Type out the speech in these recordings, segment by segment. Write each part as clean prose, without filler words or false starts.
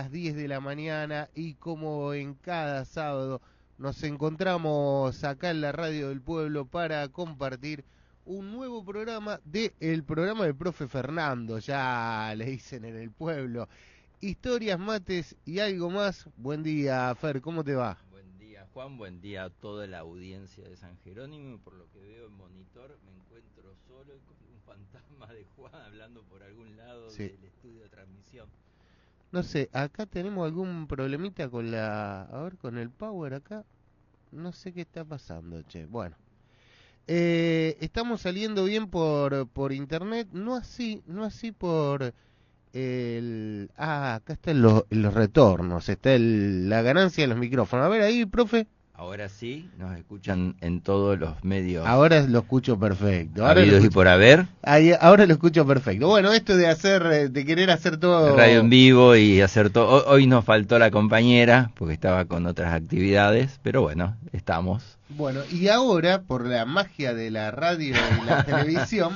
las 10 de la mañana y como en cada sábado nos encontramos acá en la Radio del Pueblo para compartir un nuevo programa el programa del profe Fernando, ya le dicen en el pueblo. Historias, mates y algo más. Buen día, Fer, ¿cómo te va? Buen día, Juan, buen día a toda la audiencia de San Jerónimo. Por lo que veo en monitor, me encuentro solo y con un fantasma de Juan hablando por algún lado del estudio de transmisión. No sé, acá tenemos algún problemita con con el power acá. No sé qué está pasando, che. Bueno. Estamos saliendo bien por internet, no así por acá están los retornos, está la ganancia de los micrófonos. A ver ahí, profe. Ahora sí, nos escuchan en todos los medios. Ahora lo escucho perfecto. Habidos y por haber. Ahora lo escucho perfecto. Bueno, esto de querer hacer todo... Radio en vivo y hacer todo. Hoy nos faltó la compañera, porque estaba con otras actividades, pero bueno, estamos. Bueno, y ahora, por la magia de la radio y la televisión,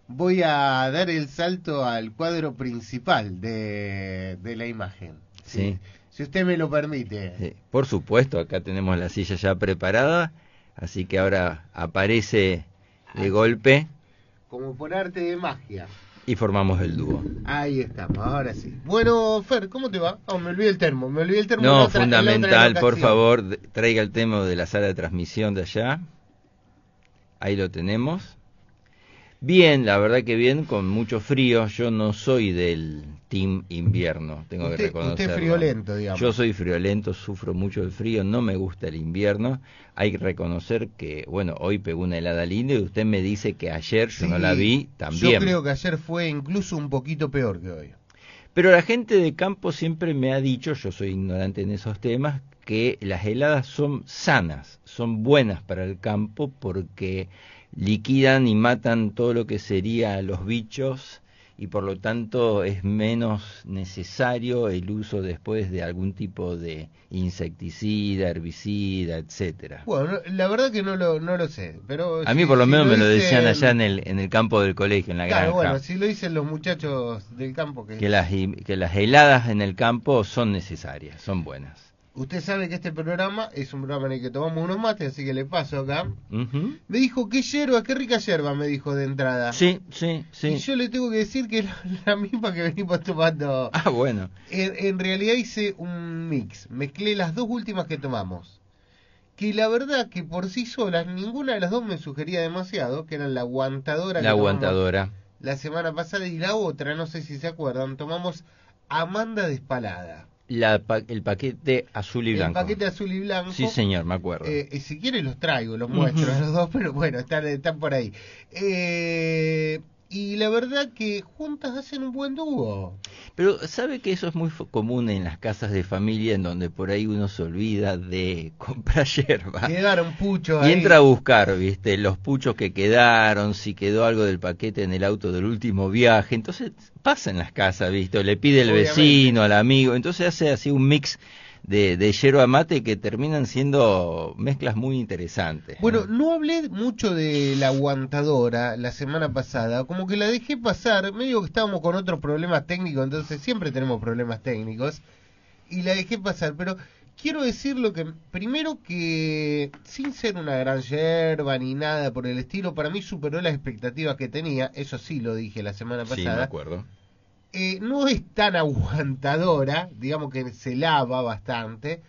voy a dar el salto al cuadro principal de la imagen. Sí. Si usted me lo permite. Sí, por supuesto, acá tenemos la silla ya preparada, así que ahora aparece de golpe. Como por arte de magia. Y formamos el dúo. Ahí estamos, ahora sí. Bueno, Fer, ¿cómo te va? Oh, me olvidé el termo. No, fundamental, por favor, traiga el termo de la sala de transmisión de allá. Ahí lo tenemos. Bien, la verdad que bien, con mucho frío. Yo no soy del team invierno, tengo que reconocerlo. Usted es friolento, digamos. Yo soy friolento, sufro mucho el frío, no me gusta el invierno. Hay que reconocer que, bueno, hoy pegó una helada linda y usted me dice que ayer, yo no la vi, también. Yo creo que ayer fue incluso un poquito peor que hoy. Pero la gente de campo siempre me ha dicho, yo soy ignorante en esos temas, que las heladas son sanas, son buenas para el campo porque liquidan y matan todo lo que sería los bichos y por lo tanto es menos necesario el uso después de algún tipo de insecticida, herbicida, etcétera. Bueno, la verdad que no lo sé, pero a mí por lo menos me lo decían allá en el campo del colegio, en la granja. Bueno, si lo dicen los muchachos del campo que las heladas en el campo son necesarias, son buenas. Usted sabe que este programa es un programa en el que tomamos unos mates, así que le paso acá. Me dijo, ¿qué rica yerba? Me dijo de entrada. Sí. Y yo le tengo que decir que es la misma que venimos tomando. Ah, bueno. En realidad hice un mix. Mezclé las dos últimas que tomamos. Que la verdad que por sí solas, ninguna de las dos me sugería demasiado, que eran la aguantadora. La aguantadora. La semana pasada y la otra, no sé si se acuerdan, tomamos Amanda Despalada. El paquete azul y blanco. El paquete azul y blanco. Sí, señor, me acuerdo. Si quiere los traigo, los muestro a los dos, pero bueno, están por ahí. Y la verdad que juntas hacen un buen dúo. Pero sabe que eso es muy común en las casas de familia, en donde por ahí uno se olvida de comprar yerba. Quedaron puchos y ahí. Entra a buscar, viste, los puchos que quedaron, si quedó algo del paquete en el auto del último viaje. Entonces pasa en las casas, viste, le pide el vecino, al amigo. Entonces hace así un mix de yerba mate que terminan siendo mezclas muy interesantes. Bueno, no hablé mucho de la aguantadora la semana pasada, como que la dejé pasar, medio que estábamos con otros problemas técnicos, entonces siempre tenemos problemas técnicos, y la dejé pasar, pero quiero decirlo que, primero que, sin ser una gran yerba ni nada por el estilo, para mí superó las expectativas que tenía, eso sí lo dije la semana pasada. Sí, me acuerdo. No es tan aguantadora, digamos que se lava bastante,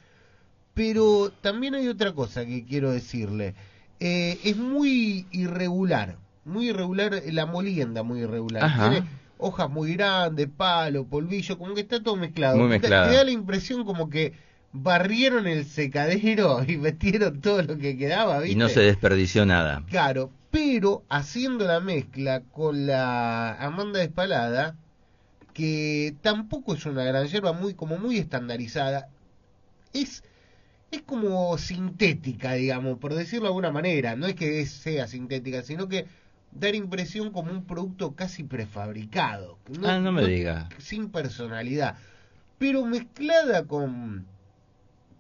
pero también hay otra cosa que quiero decirle. Es muy irregular la molienda, muy irregular. Ajá. Tiene hojas muy grandes, palo, polvillo, como que está todo mezclado. Muy mezclado. Te da la impresión como que barrieron el secadero y metieron todo lo que quedaba, ¿viste? Y no se desperdició nada. Claro, pero haciendo la mezcla con la Amanda Despalada, que tampoco es una gran yerba, muy estandarizada, es como sintética, digamos, por decirlo de alguna manera. No es que sea sintética, sino que da la impresión como un producto casi prefabricado. No me diga. Sin personalidad. Pero mezclada con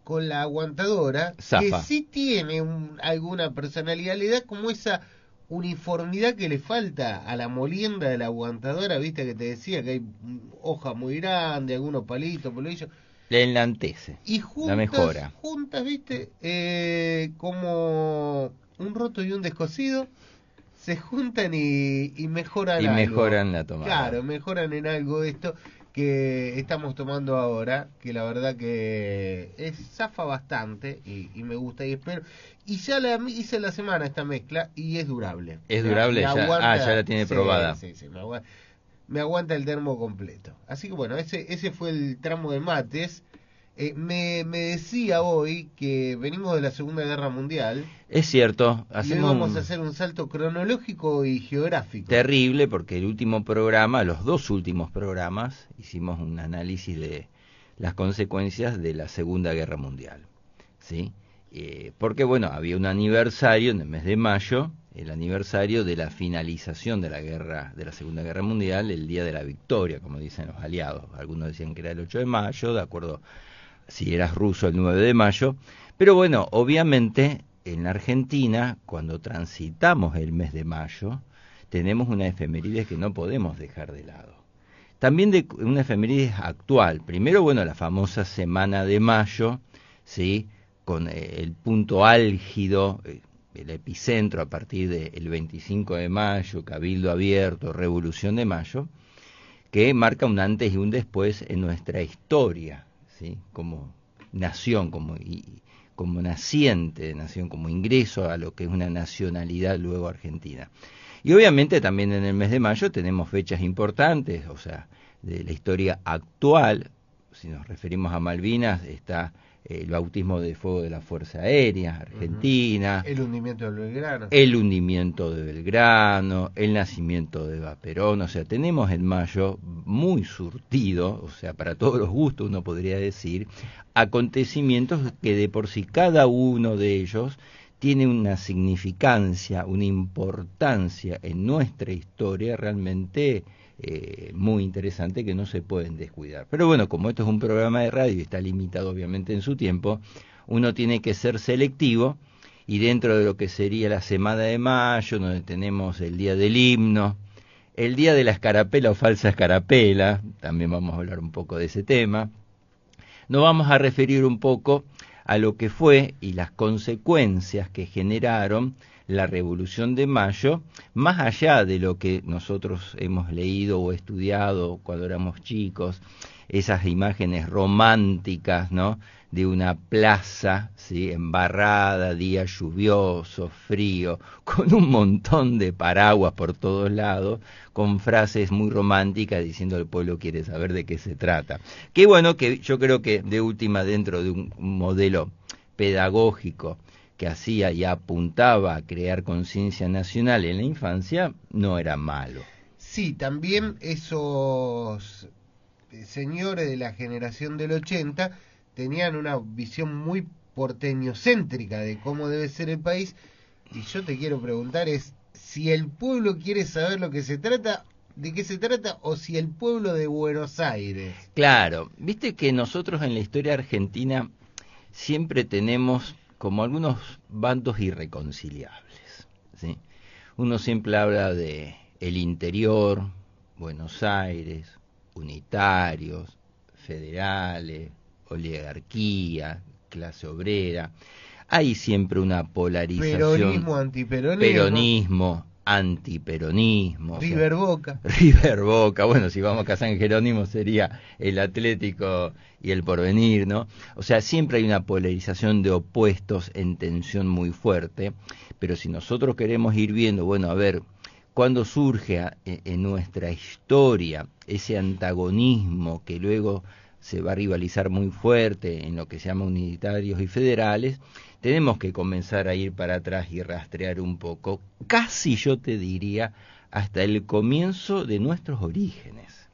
la aguantadora, Zafa. que sí tiene alguna personalidad, le da como esa uniformidad que le falta a la molienda de la aguantadora, viste que te decía que hay hoja muy grande, algunos palitos, polillos. Le enlantece, Y la mejora. juntas, viste, como un roto y un descosido, se juntan y mejoran Y algo. mejoran la tomada. Claro, mejoran en algo esto que estamos tomando ahora, que la verdad que zafa bastante y me gusta y espero. Y ya la hice la semana esta mezcla y es durable. Es durable, ya, ya la tiene probada. Sí, me aguanta el termo completo. Así que bueno, ese fue el tramo de mates. Me decía hoy que venimos de la Segunda Guerra Mundial. Es cierto, Y hoy vamos a hacer un salto cronológico y geográfico. Terrible, porque el último programa, los dos últimos programas, hicimos un análisis de las consecuencias de la Segunda Guerra Mundial, ¿sí? Porque bueno, había un aniversario en el mes de mayo, el aniversario de la finalización de la Segunda Guerra Mundial, el día de la victoria, como dicen los aliados. Algunos decían que era el 8 de mayo, de acuerdo si eras ruso el 9 de mayo, pero bueno, obviamente en la Argentina, cuando transitamos el mes de mayo, tenemos una efeméride que no podemos dejar de lado. También de una efeméride actual. Primero, bueno, la famosa Semana de Mayo, ¿sí? Con el punto álgido, el epicentro a partir del 25 de mayo, Cabildo Abierto, Revolución de Mayo, que marca un antes y un después en nuestra historia, ¿sí? Como nación, como naciente de nación, como ingreso a lo que es una nacionalidad luego argentina. Y obviamente también en el mes de mayo tenemos fechas importantes, o sea, de la historia actual. Si nos referimos a Malvinas, está el bautismo de fuego de la Fuerza Aérea Argentina, el hundimiento de Belgrano, el nacimiento de Eva Perón. O sea, tenemos en mayo muy surtido, o sea, para todos los gustos uno podría decir, acontecimientos que de por sí cada uno de ellos tiene una significancia, una importancia en nuestra historia realmente muy interesante, que no se pueden descuidar. Pero bueno, como esto es un programa de radio y está limitado obviamente en su tiempo, uno tiene que ser selectivo, y dentro de lo que sería la Semana de Mayo, donde tenemos el Día del Himno, el Día de la Escarapela o falsa escarapela, también vamos a hablar un poco de ese tema, nos vamos a referir un poco a lo que fue y las consecuencias que generaron la Revolución de Mayo, más allá de lo que nosotros hemos leído o estudiado cuando éramos chicos, esas imágenes románticas, ¿no?, de una plaza, ¿sí?, embarrada, día lluvioso, frío, con un montón de paraguas por todos lados, con frases muy románticas diciendo el pueblo quiere saber de qué se trata. Qué bueno, que yo creo que de última, dentro de un modelo pedagógico que hacía y apuntaba a crear conciencia nacional en la infancia, no era malo. Sí, también esos señores de la generación del 80 tenían una visión muy porteñocéntrica de cómo debe ser el país, y yo te quiero preguntar es si el pueblo quiere saber lo que se trata, de qué se trata, o si el pueblo de Buenos Aires. Claro, viste que nosotros en la historia argentina siempre tenemos como algunos bandos irreconciliables, ¿sí? Uno siempre habla de el interior, Buenos Aires, unitarios, federales, oligarquía, clase obrera. Hay siempre una polarización. Peronismo, antiperonismo. Peronismo, antiperonismo. River Boca. River Boca, bueno, si vamos a San Jerónimo sería el Atlético y el Porvenir, ¿no? O sea, siempre hay una polarización de opuestos en tensión muy fuerte, pero si nosotros queremos ir viendo, bueno, a ver, cuándo surge en nuestra historia ese antagonismo que luego se va a rivalizar muy fuerte en lo que se llama unitarios y federales, tenemos que comenzar a ir para atrás y rastrear un poco, casi yo te diría, hasta el comienzo de nuestros orígenes.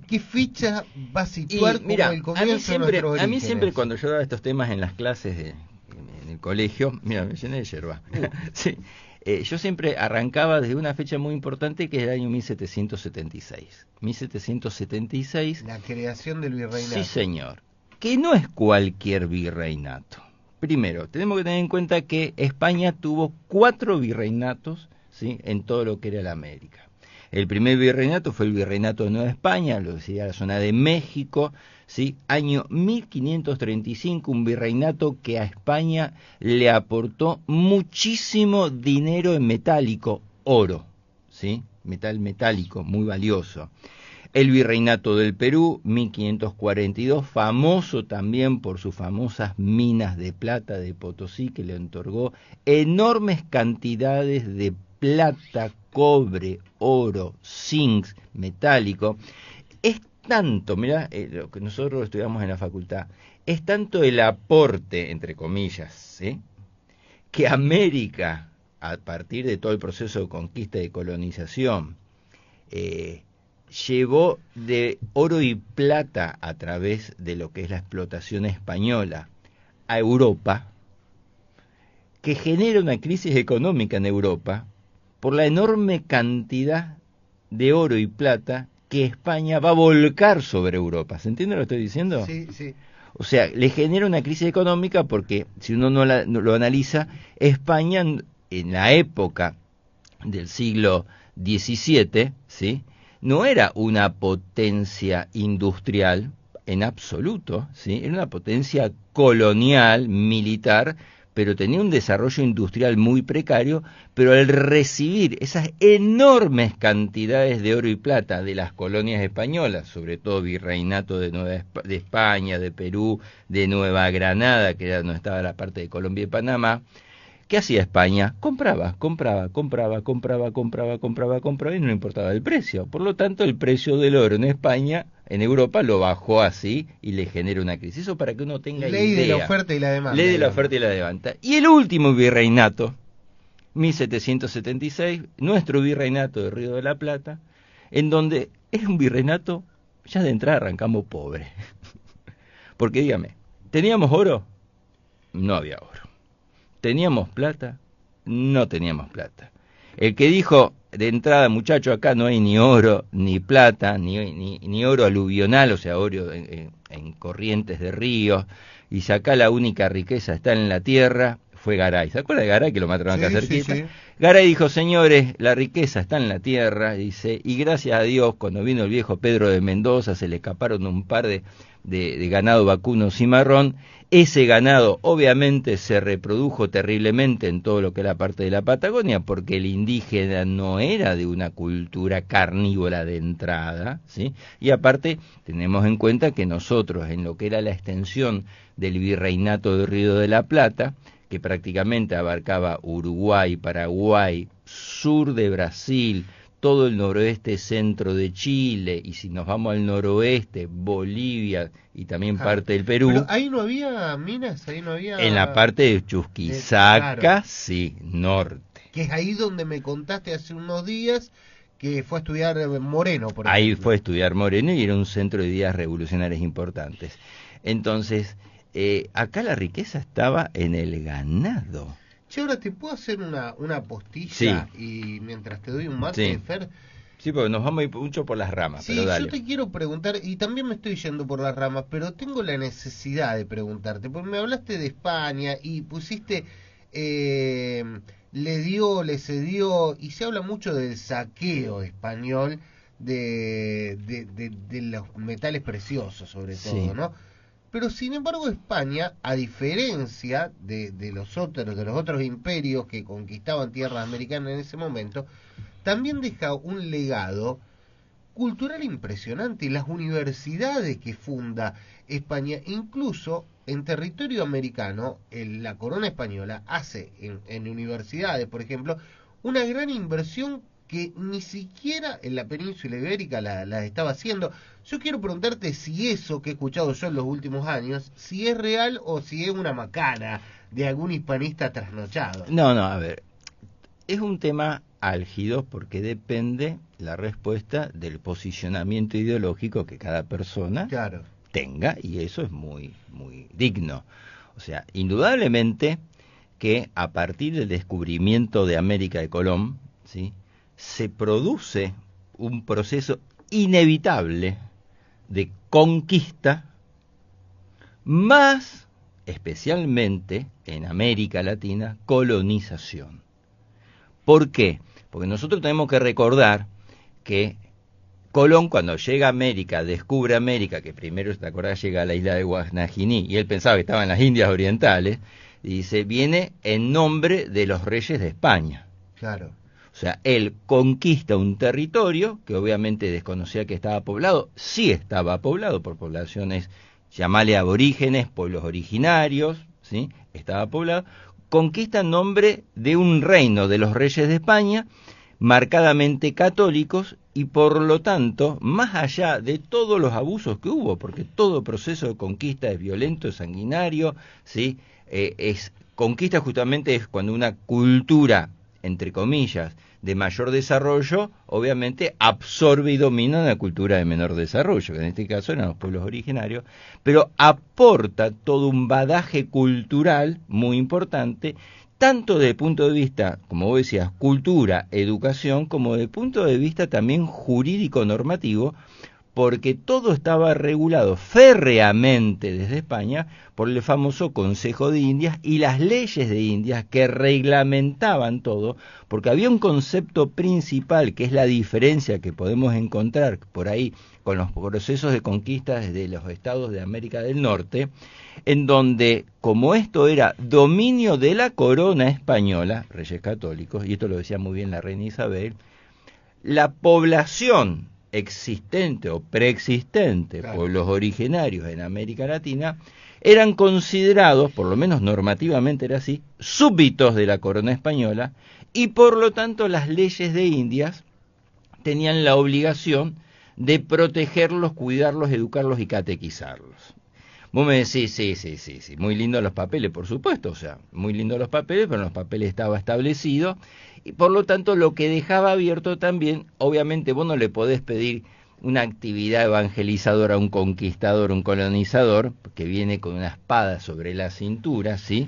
¿Qué ficha va a situar como el comienzo de nuestros orígenes? A mí siempre cuando yo daba estos temas en las clases en el colegio, mira, me llené de yerba, sí, yo siempre arrancaba desde una fecha muy importante que es el año 1776. 1776. La creación del virreinato. Sí, señor. Que no es cualquier virreinato. Primero, tenemos que tener en cuenta que España tuvo 4 virreinatos, ¿sí?, en todo lo que era la América. El primer virreinato fue el virreinato de Nueva España, lo que sería la zona de México, ¿sí? Año 1535, un virreinato que a España le aportó muchísimo dinero en metálico, oro, ¿sí? Metal metálico, muy valioso. El virreinato del Perú, 1542, famoso también por sus famosas minas de plata de Potosí, que le otorgó enormes cantidades de plata, cobre, oro, zinc, metálico. Es tanto, mirá, lo que nosotros estudiamos en la facultad, es tanto el aporte, entre comillas, ¿sí?, que América, a partir de todo el proceso de conquista y de colonización, llevó de oro y plata a través de lo que es la explotación española a Europa, que genera una crisis económica en Europa por la enorme cantidad de oro y plata que España va a volcar sobre Europa. ¿Se entiende lo que estoy diciendo? Sí, sí. O sea, le genera una crisis económica porque, si uno no lo analiza, España en la época del siglo XVII, ¿sí?, no era una potencia industrial en absoluto, ¿sí?, era una potencia colonial, militar, pero tenía un desarrollo industrial muy precario, pero al recibir esas enormes cantidades de oro y plata de las colonias españolas, sobre todo virreinato de España, de Perú, de Nueva Granada, que era donde estaba la parte de Colombia y Panamá, ¿qué hacía España? Compraba y no le importaba el precio. Por lo tanto, el precio del oro en España, en Europa, lo bajó así y le genera una crisis. Eso para que uno tenga Ley idea. de la oferta y la demanda. Ley de la digamos. oferta y la demanda. Y el último virreinato, 1776, nuestro virreinato de Río de la Plata, en donde es un virreinato, ya de entrada arrancamos pobre. Porque dígame, ¿teníamos oro? No había oro. ¿Teníamos plata? No teníamos plata. El que dijo de entrada, muchacho, acá no hay ni oro, ni plata, ni oro aluvional, o sea, oro en corrientes de ríos, y si acá la única riqueza está en la tierra, fue Garay. ¿Se acuerda de Garay, que lo mataron acá cerquita? Sí. Garay dijo, señores, la riqueza está en la tierra, dice, y gracias a Dios, cuando vino el viejo Pedro de Mendoza, se le escaparon un par de ganado vacuno cimarrón. Ese ganado obviamente se reprodujo terriblemente en todo lo que es la parte de la Patagonia, porque el indígena no era de una cultura carnívora de entrada, ¿sí? Y aparte tenemos en cuenta que nosotros, en lo que era la extensión del virreinato del Río de la Plata, que prácticamente abarcaba Uruguay, Paraguay, sur de Brasil, todo el noroeste centro de Chile, y si nos vamos al noroeste, Bolivia y también parte del Perú. Pero ahí no había minas, ahí no había... En la parte de Chusquisaca, claro. Sí, norte. Que es ahí donde me contaste hace unos días que fue a estudiar Moreno, por ejemplo. Ahí fue a estudiar Moreno y era un centro de ideas revolucionarias importantes. Entonces, acá la riqueza estaba en el ganado. Che, ahora te puedo hacer una postilla, sí, y mientras te doy un mate, sí. Fer. Sí, porque nos vamos a ir mucho por las ramas, sí, pero dale. Yo te quiero preguntar, y también me estoy yendo por las ramas, pero tengo la necesidad de preguntarte, porque me hablaste de España y pusiste, le cedió, y se habla mucho del saqueo español de los metales preciosos, sobre todo, sí, ¿no? Pero sin embargo España, a diferencia de los otros imperios que conquistaban tierras americanas en ese momento, también deja un legado cultural impresionante. Y las universidades que funda España, incluso en territorio americano, la corona española hace en universidades, por ejemplo, una gran inversión que ni siquiera en la península ibérica la estaba haciendo. Yo quiero preguntarte si eso que he escuchado yo en los últimos años, si es real o si es una macana de algún hispanista trasnochado. No, a ver, es un tema álgido porque depende la respuesta del posicionamiento ideológico que cada persona tenga, y eso es muy, muy digno. O sea, indudablemente que a partir del descubrimiento de América de Colón, ¿sí?, se produce un proceso inevitable de conquista, más especialmente en América Latina, colonización. ¿Por qué? Porque nosotros tenemos que recordar que Colón, cuando llega a América, descubre América, que primero, ¿te acordás?, llega a la isla de Guanajiní, y él pensaba que estaba en las Indias Orientales, y dice, viene en nombre de los reyes de España. Claro. O sea, él conquista un territorio que obviamente desconocía que estaba poblado, sí estaba poblado por poblaciones, llamale aborígenes, pueblos originarios, ¿sí? Estaba poblado, conquista en nombre de un reino de los reyes de España, marcadamente católicos, y por lo tanto, más allá de todos los abusos que hubo, porque todo proceso de conquista es violento, es sanguinario, ¿sí? Conquista justamente es cuando una cultura, entre comillas, de mayor desarrollo, obviamente absorbe y domina una cultura de menor desarrollo, que en este caso eran los pueblos originarios, pero aporta todo un bagaje cultural muy importante, tanto desde el punto de vista, como vos decías, cultura, educación, como desde el punto de vista también jurídico-normativo, porque todo estaba regulado férreamente desde España por el famoso Consejo de Indias y las leyes de Indias que reglamentaban todo, porque había un concepto principal que es la diferencia que podemos encontrar por ahí con los procesos de conquista desde los estados de América del Norte, en donde, como esto era dominio de la corona española, reyes católicos, y esto lo decía muy bien la reina Isabel, la población existente o preexistente, claro, pueblos originarios en América Latina, eran considerados, por lo menos normativamente era así, súbditos de la corona española, y por lo tanto las leyes de Indias tenían la obligación de protegerlos, cuidarlos, educarlos y catequizarlos. Vos me decís, sí, muy lindos los papeles, por supuesto, o sea, muy lindos los papeles, pero en los papeles estaba establecido, y por lo tanto lo que dejaba abierto también, obviamente vos no le podés pedir una actividad evangelizadora a un conquistador, un colonizador, que viene con una espada sobre la cintura, ¿sí?,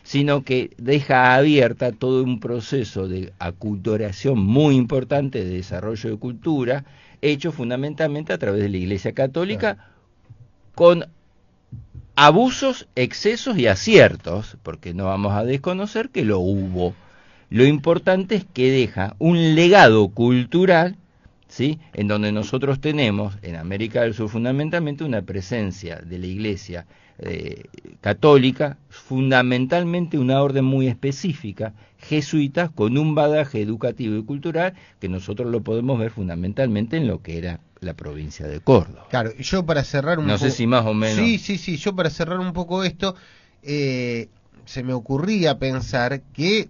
sino que deja abierta todo un proceso de aculturación muy importante, de desarrollo de cultura, hecho fundamentalmente a través de la Iglesia Católica, claro, con abusos, excesos y aciertos, porque no vamos a desconocer que lo hubo. Lo importante es que deja un legado cultural, ¿sí?, en donde nosotros tenemos, en América del Sur fundamentalmente, una presencia de la Iglesia católica, fundamentalmente una orden muy específica, jesuitas, con un bagaje educativo y cultural que nosotros lo podemos ver fundamentalmente en lo que era la provincia de Córdoba. Claro, y yo para cerrar un poco... No sé si más o menos... Sí, yo para cerrar un poco esto, se me ocurría pensar que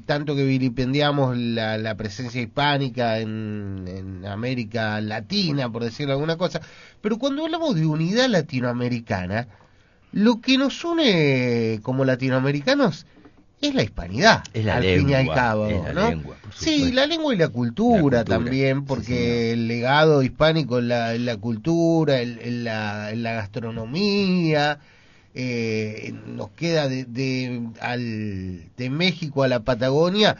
tanto que vilipendiamos la presencia hispánica en América Latina, por decirlo alguna cosa, pero cuando hablamos de unidad latinoamericana, lo que nos une como latinoamericanos es la hispanidad, es la al lengua, fin y al cabo, es la ¿no? lengua, Sí, la lengua y la cultura también, porque sí, el legado hispánico en la cultura, en la gastronomía, nos queda de México a la Patagonia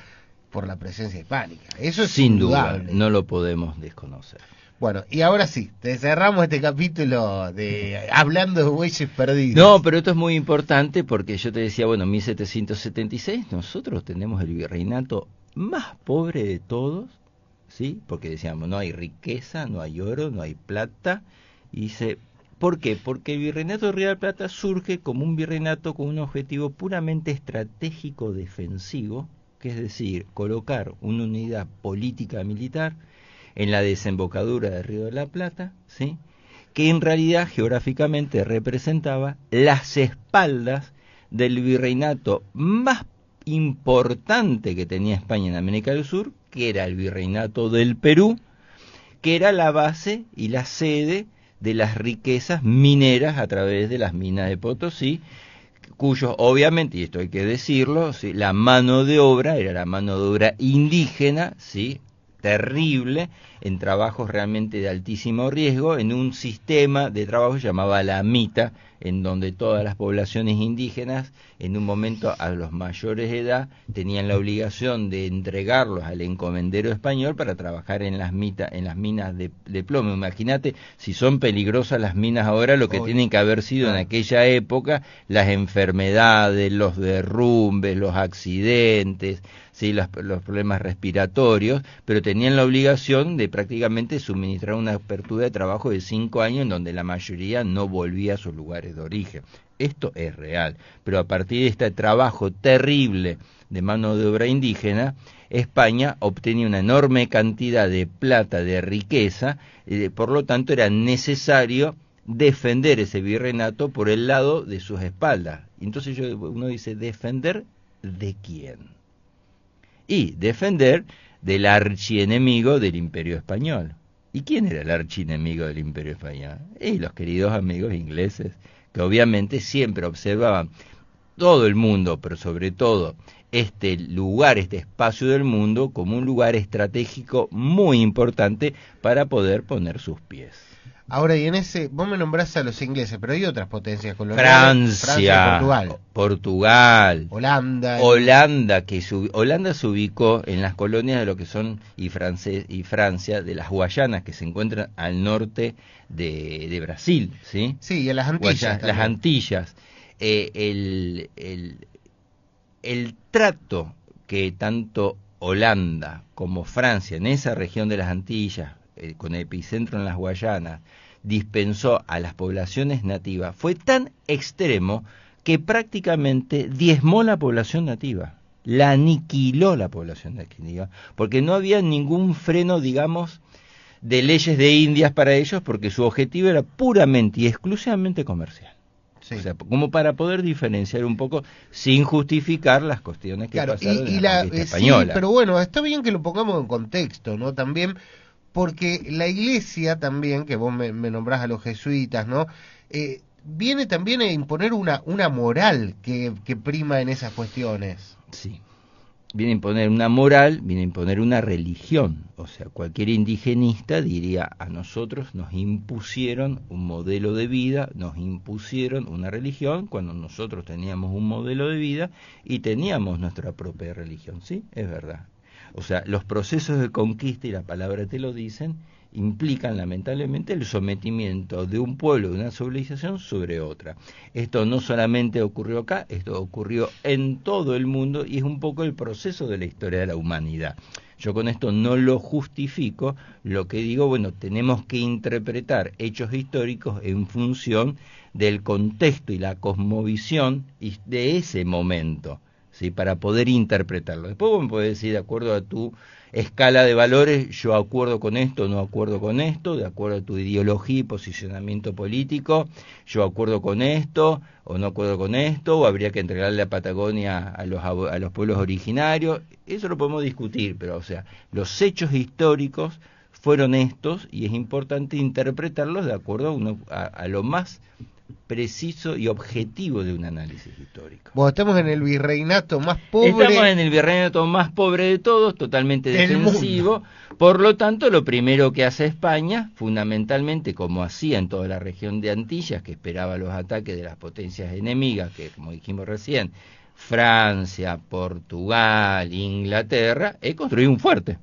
por la presencia hispánica. Eso es sin indudable. Duda, no lo podemos desconocer. Bueno, y ahora sí, te cerramos este capítulo de hablando de bueyes perdidos. No, pero esto es muy importante porque yo te decía, bueno, 1776 nosotros tenemos el virreinato más pobre de todos, ¿sí? Porque decíamos, no hay riqueza, no hay oro, no hay plata, y dice... ¿Por qué? Porque el virreinato de Río de la Plata surge como un virreinato con un objetivo puramente estratégico defensivo, que es decir, colocar una unidad política militar en la desembocadura del Río de la Plata, ¿sí?, que en realidad geográficamente representaba las espaldas del virreinato más importante que tenía España en América del Sur, que era el virreinato del Perú, que era la base y la sede de las riquezas mineras a través de las minas de Potosí, cuyos, obviamente, y esto hay que decirlo, ¿sí?, la mano de obra era la mano de obra indígena, ¿sí?, terrible, en trabajos realmente de altísimo riesgo, en un sistema de trabajo que llamaba la AMITA, en donde todas las poblaciones indígenas, en un momento a los mayores de edad, tenían la obligación de entregarlos al encomendero español para trabajar en las minas de plomo. Imagínate si son peligrosas las minas ahora, lo que tienen que haber sido en aquella época, las enfermedades, los derrumbes, los accidentes, sí, los problemas respiratorios, pero tenían la obligación de prácticamente suministrar una apertura de trabajo de 5 años en donde la mayoría no volvía a sus lugares de origen. Esto es real, pero a partir de este trabajo terrible de mano de obra indígena, España obtenía una enorme cantidad de plata, de riqueza, por lo tanto era necesario defender ese virreinato por el lado de sus espaldas. Entonces uno dice, ¿defender de quién? Y defender del archienemigo del Imperio Español. ¿Y quién era el archienemigo del Imperio Español? Y los queridos amigos ingleses, que obviamente siempre observaban todo el mundo, pero sobre todo este lugar, este espacio del mundo, como un lugar estratégico muy importante para poder poner sus pies. Ahora, y en ese, vos me nombrás a los ingleses, pero hay otras potencias coloniales. Francia, Portugal, Holanda. Holanda se ubicó en las colonias de lo que son y Francia, de las Guayanas, que se encuentran al norte de Brasil, ¿sí? Sí, y en las Antillas. Las Antillas. El trato que tanto Holanda como Francia en esa región de las Antillas, con epicentro en las Guayanas, dispensó a las poblaciones nativas, fue tan extremo que prácticamente diezmó la población nativa, la aniquiló la población nativa, porque no había ningún freno, digamos, de leyes de Indias para ellos, porque su objetivo era puramente y exclusivamente comercial. Sí. O sea, como para poder diferenciar un poco sin justificar las cuestiones que pasaron en la conquista española. Sí, pero bueno, está bien que lo pongamos en contexto, ¿no? También porque la Iglesia también, que vos me nombrás a los jesuitas, ¿no? Viene también a imponer una moral que prima en esas cuestiones. Sí, viene a imponer una moral, viene a imponer una religión. O sea, cualquier indigenista diría, a nosotros nos impusieron un modelo de vida, nos impusieron una religión, cuando nosotros teníamos un modelo de vida y teníamos nuestra propia religión. Sí, es verdad. O sea, los procesos de conquista, y la palabra te lo dicen, implican lamentablemente el sometimiento de un pueblo, de una civilización sobre otra. Esto no solamente ocurrió acá, esto ocurrió en todo el mundo y es un poco el proceso de la historia de la humanidad. Yo con esto no lo justifico, lo que digo, bueno, tenemos que interpretar hechos históricos en función del contexto y la cosmovisión de ese momento, ¿sí? Para poder interpretarlo. Después vos me podés decir, de acuerdo a tu escala de valores, yo acuerdo con esto, no acuerdo con esto, de acuerdo a tu ideología y posicionamiento político, yo acuerdo con esto o no acuerdo con esto, o habría que entregarle la Patagonia a los pueblos originarios. Eso lo podemos discutir, pero o sea, los hechos históricos fueron estos y es importante interpretarlos de acuerdo a lo más preciso y objetivo de un análisis histórico. Bueno, estamos en el virreinato más pobre. Estamos en el virreinato más pobre de todos, totalmente defensivo. Por lo tanto, lo primero que hace España, fundamentalmente como hacía en toda la región de Antillas, que esperaba los ataques de las potencias enemigas, que como dijimos recién, Francia, Portugal, Inglaterra, es construir un fuerte.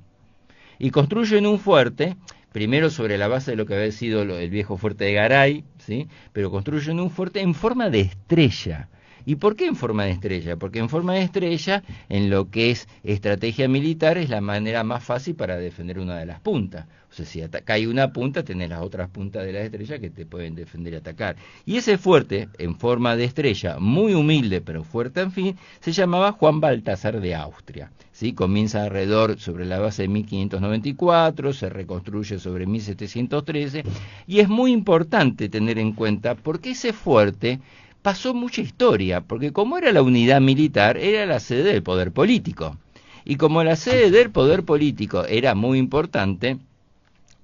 Y construyen un fuerte primero sobre la base de lo que había sido el viejo fuerte de Garay, ¿sí? Pero construyen un fuerte en forma de estrella. ¿Y por qué en forma de estrella? Porque en forma de estrella, en lo que es estrategia militar, es la manera más fácil para defender una de las puntas. O sea, si cae una punta, tenés las otras puntas de la estrella que te pueden defender y atacar. Y ese fuerte, en forma de estrella, muy humilde, pero fuerte en fin, se llamaba Juan Baltasar de Austria. ¿Sí? Comienza alrededor sobre la base de 1594, se reconstruye sobre 1713, y es muy importante tener en cuenta porque ese fuerte pasó mucha historia, porque como era la unidad militar, era la sede del poder político. Y como la sede del poder político era muy importante,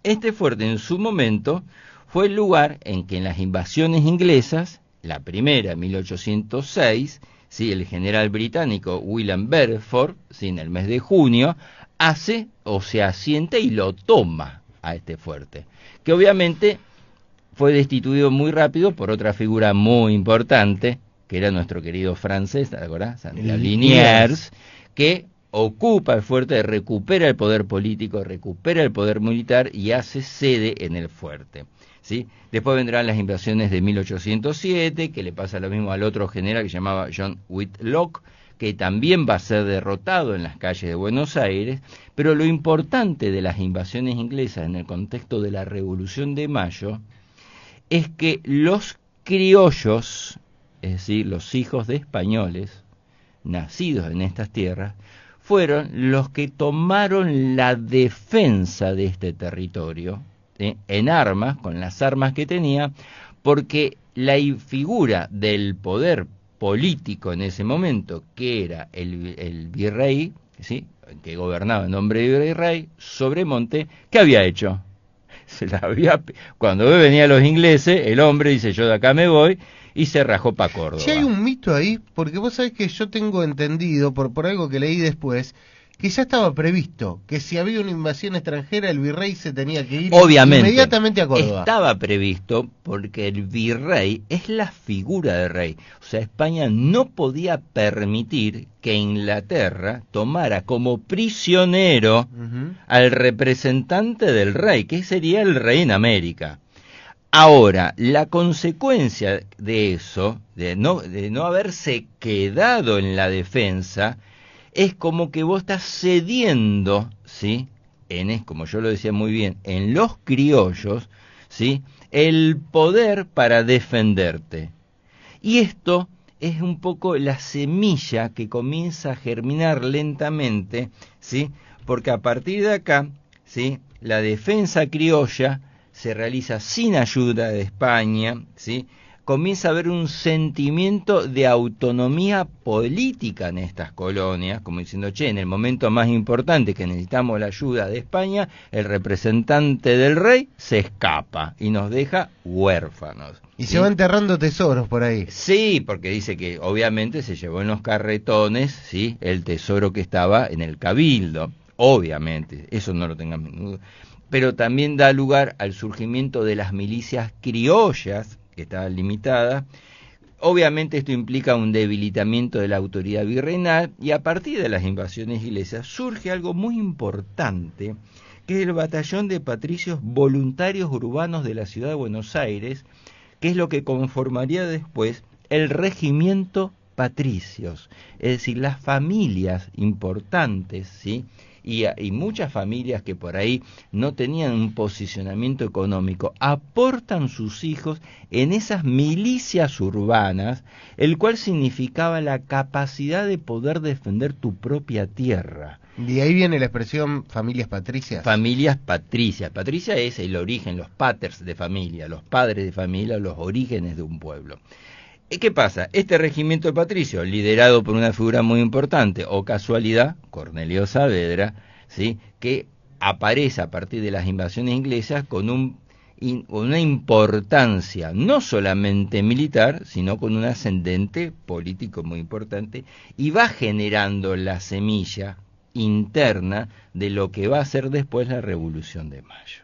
este fuerte en su momento fue el lugar en que en las invasiones inglesas, la primera en 1806, ¿sí? El general británico William Bedford, ¿sí? En el mes de junio, hace o se asienta y lo toma a este fuerte, que obviamente fue destituido muy rápido por otra figura muy importante, que era nuestro querido francés, ¿te acordás? Liniers, que ocupa el fuerte, recupera el poder político, recupera el poder militar y hace sede en el fuerte, ¿sí? Después vendrán las invasiones de 1807, que le pasa lo mismo al otro general que se llamaba John Whitlock, que también va a ser derrotado en las calles de Buenos Aires, pero lo importante de las invasiones inglesas en el contexto de la Revolución de Mayo es que los criollos, es decir, los hijos de españoles nacidos en estas tierras, fueron los que tomaron la defensa de este territorio, en armas, con las armas que tenía, porque la figura del poder político en ese momento, que era el virrey, ¿sí?, que gobernaba en nombre de virrey, Sobremonte, ¿qué había hecho? Cuando venían los ingleses, el hombre dice, yo de acá me voy, y se rajó para Córdoba. Si hay un mito ahí, porque vos sabés que yo tengo entendido, por algo que leí después, que ya estaba previsto, que si había una invasión extranjera, el virrey se tenía que ir inmediatamente a Córdoba. Estaba previsto porque el virrey es la figura del rey. O sea, España no podía permitir que Inglaterra tomara como prisionero al representante del rey, que sería el rey en América. Ahora, la consecuencia de eso, de no haberse quedado en la defensa, es como que vos estás cediendo, ¿sí?, como yo lo decía muy bien, en los criollos, ¿sí?, el poder para defenderte. Y esto es un poco la semilla que comienza a germinar lentamente, ¿sí?, porque a partir de acá, ¿sí?, la defensa criolla se realiza sin ayuda de España, ¿sí?, comienza a haber un sentimiento de autonomía política en estas colonias, como diciendo, che, en el momento más importante que necesitamos la ayuda de España, el representante del rey se escapa y nos deja huérfanos. Y ¿sí?, se va enterrando tesoros por ahí. Sí, porque dice que obviamente se llevó en los carretones, ¿sí?, el tesoro que estaba en el cabildo, obviamente, eso no lo tengan menudo. Pero también da lugar al surgimiento de las milicias criollas, que estaba limitada. Obviamente esto implica un debilitamiento de la autoridad virreinal y a partir de las invasiones inglesas surge algo muy importante, que es el batallón de patricios voluntarios urbanos de la ciudad de Buenos Aires, que es lo que conformaría después el regimiento patricios, es decir, las familias importantes, ¿sí?, y muchas familias que por ahí no tenían un posicionamiento económico, aportan sus hijos en esas milicias urbanas, el cual significaba la capacidad de poder defender tu propia tierra. De ahí viene la expresión familias patricias. Familias patricias. Patricia es el origen, los paters de familia, los padres de familia, los orígenes de un pueblo. ¿Qué pasa? Este regimiento de patricios, liderado por una figura muy importante, o casualidad, Cornelio Saavedra, ¿sí?, que aparece a partir de las invasiones inglesas con una importancia no solamente militar, sino con un ascendente político muy importante, y va generando la semilla interna de lo que va a ser después la Revolución de Mayo.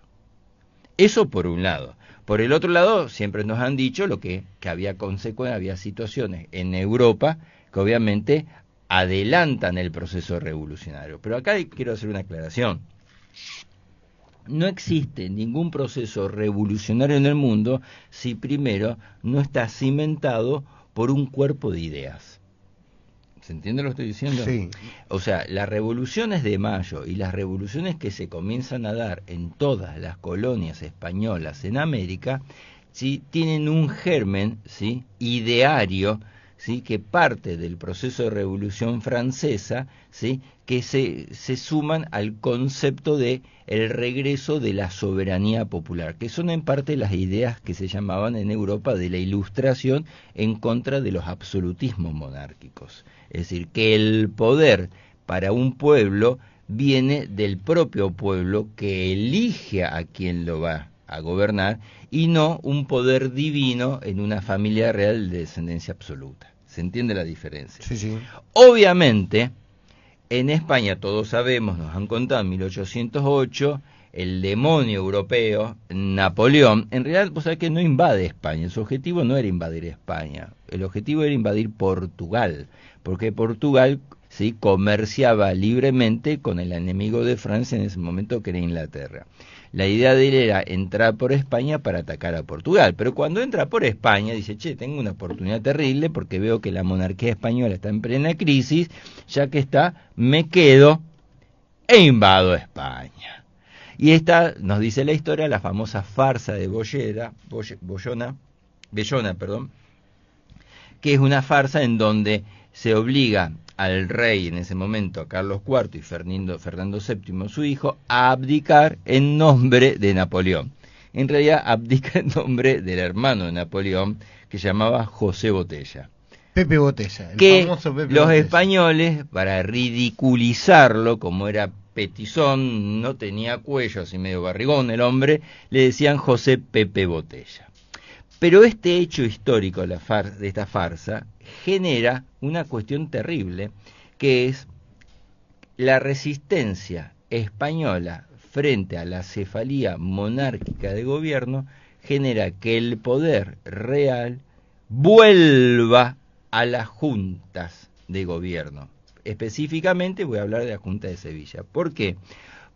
Eso por un lado. Por el otro lado, siempre nos han dicho que había consecuencias, había situaciones en Europa que obviamente adelantan el proceso revolucionario. Pero acá quiero hacer una aclaración. No existe ningún proceso revolucionario en el mundo si primero no está cimentado por un cuerpo de ideas. ¿Se entiende lo que estoy diciendo? Sí. O sea, las revoluciones de Mayo y las revoluciones que se comienzan a dar en todas las colonias españolas en América, ¿sí?, tienen un germen, ¿sí?, ideario, ¿sí?, que parte del proceso de Revolución Francesa, ¿sí?, que se suman al concepto de el regreso de la soberanía popular, que son en parte las ideas que se llamaban en Europa de la Ilustración en contra de los absolutismos monárquicos. Es decir, que el poder para un pueblo viene del propio pueblo que elige a quien lo va a gobernar y no un poder divino en una familia real de descendencia absoluta. ¿Se entiende la diferencia? Sí, sí. Obviamente, en España todos sabemos, nos han contado en 1808, el demonio europeo, Napoleón, en realidad vos sabés que no invade España, su objetivo no era invadir España, el objetivo era invadir Portugal, porque Portugal sí comerciaba libremente con el enemigo de Francia en ese momento, que era Inglaterra. La idea de él era entrar por España para atacar a Portugal, pero cuando entra por España dice, che, tengo una oportunidad terrible porque veo que la monarquía española está en plena crisis, ya que está, me quedo e invado España. Y esta, nos dice la historia, la famosa farsa de Bellona, que es una farsa en donde se obliga al rey en ese momento, a Carlos IV y Fernando VII, su hijo, a abdicar en nombre de Napoleón. En realidad abdica en nombre del hermano de Napoleón, que se llamaba José Botella. Pepe Botella, el que famoso Pepe los Botella. españoles, para ridiculizarlo, como era petizón, no tenía cuello, así medio barrigón el hombre, le decían José Pepe Botella. Pero este hecho histórico de esta farsa genera una cuestión terrible, que es la resistencia española frente a la cefalía monárquica de gobierno, genera que el poder real vuelva a las juntas de gobierno. Específicamente voy a hablar de la Junta de Sevilla. ¿Por qué?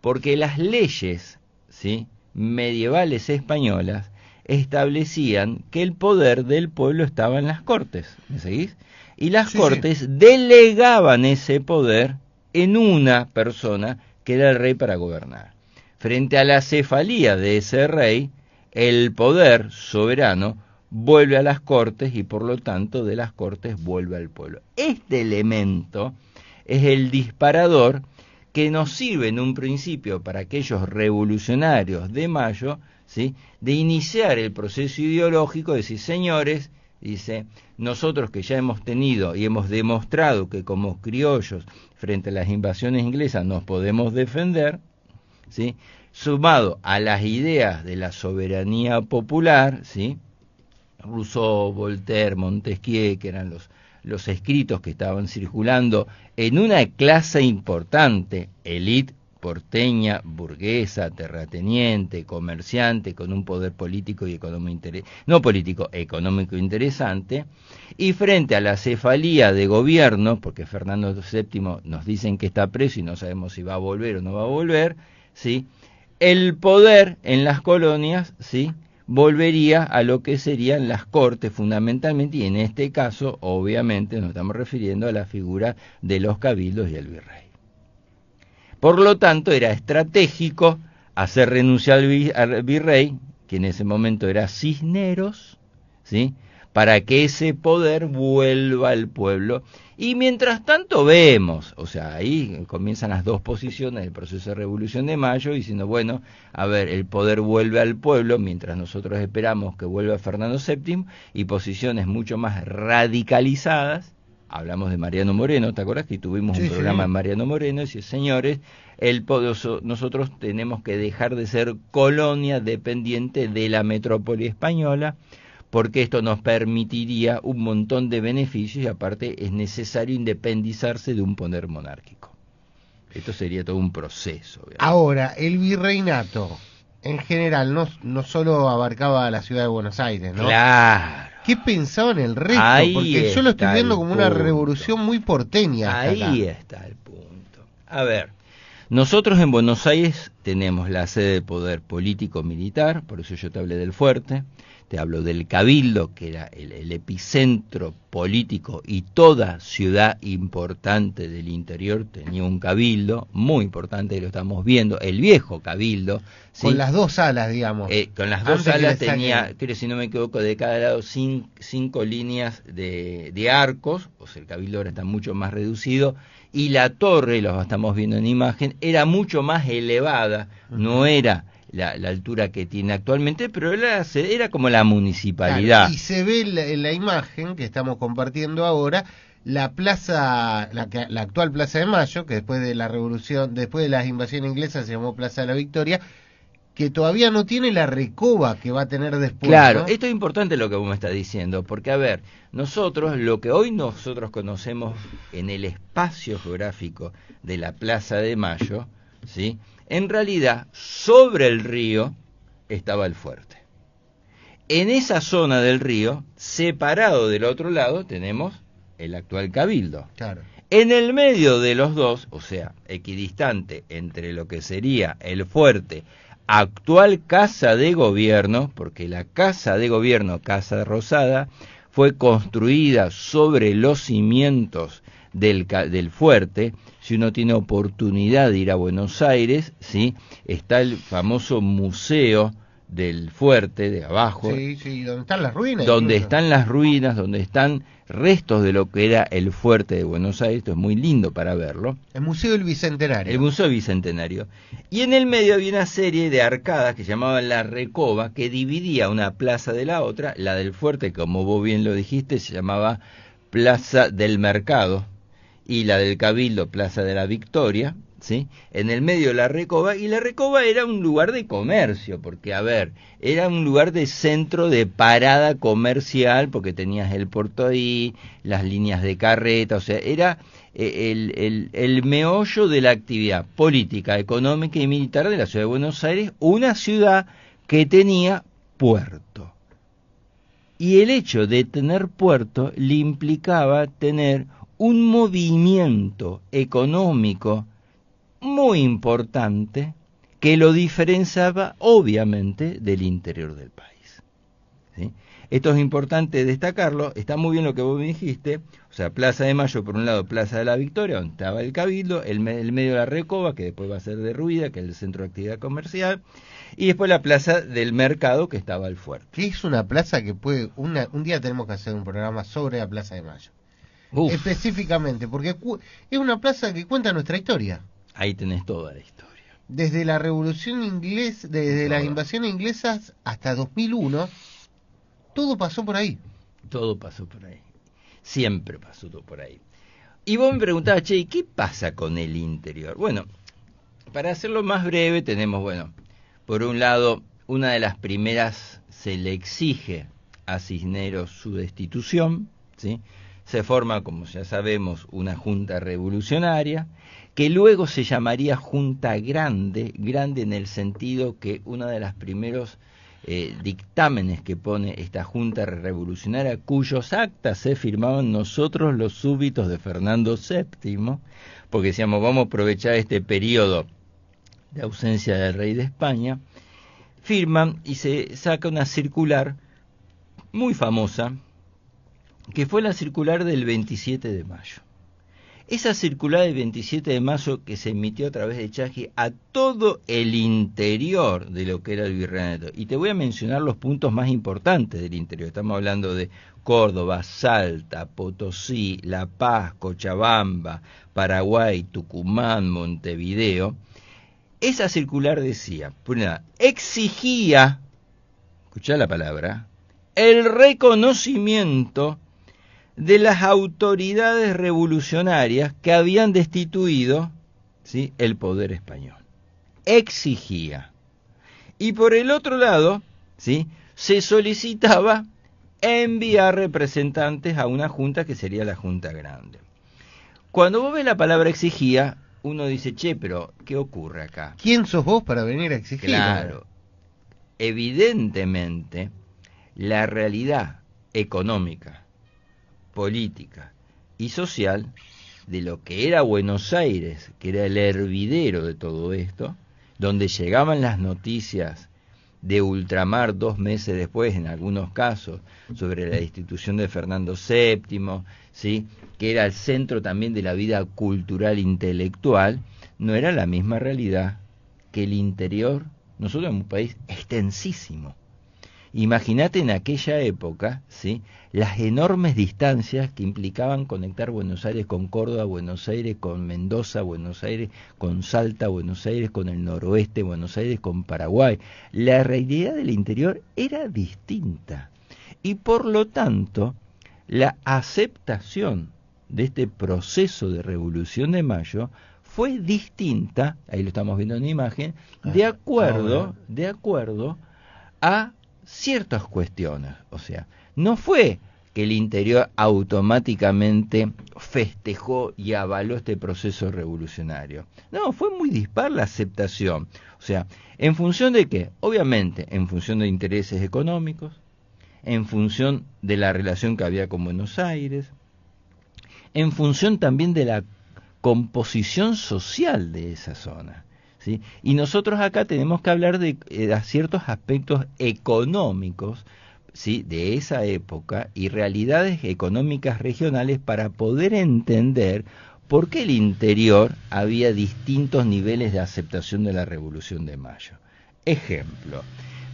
Porque las leyes, ¿sí?, medievales españolas establecían que el poder del pueblo estaba en las Cortes, ¿me seguís? Y las Cortes delegaban ese poder en una persona que era el rey para gobernar. Frente a la cefalía de ese rey, el poder soberano vuelve a las Cortes y por lo tanto de las Cortes vuelve al pueblo. Este elemento es el disparador que nos sirve en un principio para aquellos revolucionarios de Mayo, ¿sí?, de iniciar el proceso ideológico, de decir, señores, dice, nosotros que ya hemos tenido y hemos demostrado que como criollos frente a las invasiones inglesas nos podemos defender, ¿sí?, sumado a las ideas de la soberanía popular, ¿sí?, Rousseau, Voltaire, Montesquieu, que eran los escritos que estaban circulando en una clase importante, élite porteña, burguesa, terrateniente, comerciante, con un poder político y económico económico interesante, y frente a la cefalía de gobierno, porque Fernando VII nos dicen que está preso y no sabemos si va a volver o no va a volver, ¿sí?, el poder en las colonias, ¿sí?, volvería a lo que serían las Cortes fundamentalmente, y en este caso, obviamente, nos estamos refiriendo a la figura de los cabildos y el virrey. Por lo tanto, era estratégico hacer renunciar al virrey, que en ese momento era Cisneros, ¿sí?, para que ese poder vuelva al pueblo. Y mientras tanto vemos, o sea, ahí comienzan las dos posiciones del proceso de Revolución de Mayo, diciendo, bueno, a ver, el poder vuelve al pueblo, mientras nosotros esperamos que vuelva Fernando VII, y posiciones mucho más radicalizadas. Hablamos de Mariano Moreno, ¿te acuerdas que tuvimos un programa de Mariano Moreno? Y dice, señores, nosotros tenemos que dejar de ser colonia dependiente de la metrópoli española, porque esto nos permitiría un montón de beneficios y aparte es necesario independizarse de un poder monárquico. Esto sería todo un proceso, ¿verdad? Ahora, el virreinato en general no solo abarcaba a la ciudad de Buenos Aires, ¿no? Claro. ¿Qué pensaban el resto? Ahí porque yo lo estoy viendo como una punto. revolución muy porteña. Ahí está el punto. A ver, nosotros en Buenos Aires tenemos la sede de poder político-militar, por eso yo te hablé del fuerte, te hablo del Cabildo, que era el epicentro político, y toda ciudad importante del interior tenía un cabildo muy importante, y lo estamos viendo, el viejo Cabildo, ¿sí?, con las dos salas, digamos. Con las dos salas tenía, creo, si no me equivoco, de cada lado cinco líneas de arcos, o sea, el Cabildo ahora está mucho más reducido, y la torre, lo estamos viendo en imagen, era mucho más elevada, no era la altura que tiene actualmente, pero era como la municipalidad. Claro, y se ve en la imagen que estamos compartiendo ahora, la plaza, la actual Plaza de Mayo, que después de la revolución, después de las invasiones inglesas se llamó Plaza de la Victoria, que todavía no tiene la recoba que va a tener después. Claro, ¿no? esto es importante lo que vos me estás diciendo, porque a ver, lo que hoy nosotros conocemos en el espacio geográfico de la Plaza de Mayo, ¿sí?, En realidad, sobre el río estaba el fuerte. En esa zona del río, separado del otro lado, tenemos el actual cabildo. Claro. En el medio de los dos, o sea, equidistante entre lo que sería el fuerte, actual casa de gobierno, porque la casa de gobierno, Casa Rosada, fue construida sobre los cimientos del fuerte. Si uno tiene oportunidad de ir a Buenos Aires, ¿sí?, está el famoso museo del fuerte de abajo, Sí, donde están las ruinas. donde Incluso. están las ruinas, donde están restos de lo que era el fuerte de Buenos Aires. Esto es muy lindo para verlo. El Museo del Bicentenario. El Museo Bicentenario. Y en el medio había una serie de arcadas que se llamaban La Recoba, que dividía una plaza de la otra. La del fuerte, como vos bien lo dijiste, se llamaba Plaza del Mercado, y la del Cabildo, Plaza de la Victoria, ¿sí? En el medio La Recoba, y La Recoba era un lugar de comercio, porque, a ver, era un lugar de centro de parada comercial, porque tenías el puerto ahí, las líneas de carreta, o sea, era el meollo de la actividad política, económica y militar de la ciudad de Buenos Aires, una ciudad que tenía puerto. Y el hecho de tener puerto le implicaba tener un movimiento económico muy importante que lo diferenciaba obviamente del interior del país, ¿sí? Esto es importante destacarlo. Está muy bien lo que vos me dijiste, o sea, Plaza de Mayo por un lado, Plaza de la Victoria, donde estaba el Cabildo, el medio de La Recoba, que después va a ser derruida, que es el centro de actividad comercial, y después la Plaza del Mercado, que estaba al fuerte. Que es una plaza que puede... un día tenemos que hacer un programa sobre la Plaza de Mayo. Uf, Específicamente, porque es una plaza que cuenta nuestra historia. ahí tenés toda la historia. Desde la Revolución Inglesa, desde las invasiones inglesas hasta 2001, todo pasó por ahí. Todo pasó por ahí. Siempre pasó todo por ahí. Y vos me preguntabas, che, ¿y qué pasa con el interior? Bueno, para hacerlo más breve tenemos, bueno, por un lado, una de las primeras se le exige a Cisneros su destitución, ¿sí? Se forma, como ya sabemos, una junta revolucionaria, que luego se llamaría Junta Grande, grande en el sentido que uno de los primeros dictámenes que pone esta Junta Revolucionaria, cuyos actas se firmaban nosotros los súbditos de Fernando VII, porque decíamos, vamos a aprovechar este periodo de ausencia del rey de España, firman y se saca una circular muy famosa, que fue la circular del 27 de mayo. Esa circular del 27 de mayo que se emitió a través de Chasqui a todo el interior de lo que era el virreinato. Y te voy a mencionar los puntos más importantes del interior. Estamos hablando de Córdoba, Salta, Potosí, La Paz, Cochabamba, Paraguay, Tucumán, Montevideo. Esa circular decía, por nada, exigía, escuchá la palabra, el reconocimiento de las autoridades revolucionarias que habían destituido, ¿sí?, el poder español. Exigía. Y por el otro lado, ¿sí?, se solicitaba enviar representantes a una junta que sería la Junta Grande. Cuando vos ves la palabra exigía, uno dice, che, pero ¿qué ocurre acá? ¿Quién sos vos para venir a exigir? Claro, evidentemente, la realidad económica, política y social de lo que era Buenos Aires, que era el hervidero de todo esto, donde llegaban las noticias de ultramar 2 meses después, en algunos casos, sobre la destitución de Fernando VII, ¿sí?, que era el centro también de la vida cultural intelectual, no era la misma realidad que el interior. Nosotros somos un país extensísimo. Imagínate en aquella época, ¿sí?, las enormes distancias que implicaban conectar Buenos Aires con Córdoba, Buenos Aires con Mendoza, Buenos Aires con Salta, Buenos Aires con el noroeste, Buenos Aires con Paraguay. La realidad del interior era distinta. Y por lo tanto, la aceptación de este proceso de Revolución de Mayo fue distinta, ahí lo estamos viendo en la imagen, de acuerdo a ciertas cuestiones. O sea, no fue que el interior automáticamente festejó y avaló este proceso revolucionario. No, fue muy dispar la aceptación. O sea, ¿en función de qué? Obviamente, en función de intereses económicos, en función de la relación que había con Buenos Aires, en función también de la composición social de esa zona, ¿sí? Y nosotros acá tenemos que hablar de ciertos aspectos económicos, ¿sí?, de esa época y realidades económicas regionales para poder entender por qué el interior había distintos niveles de aceptación de la Revolución de Mayo. Ejemplo,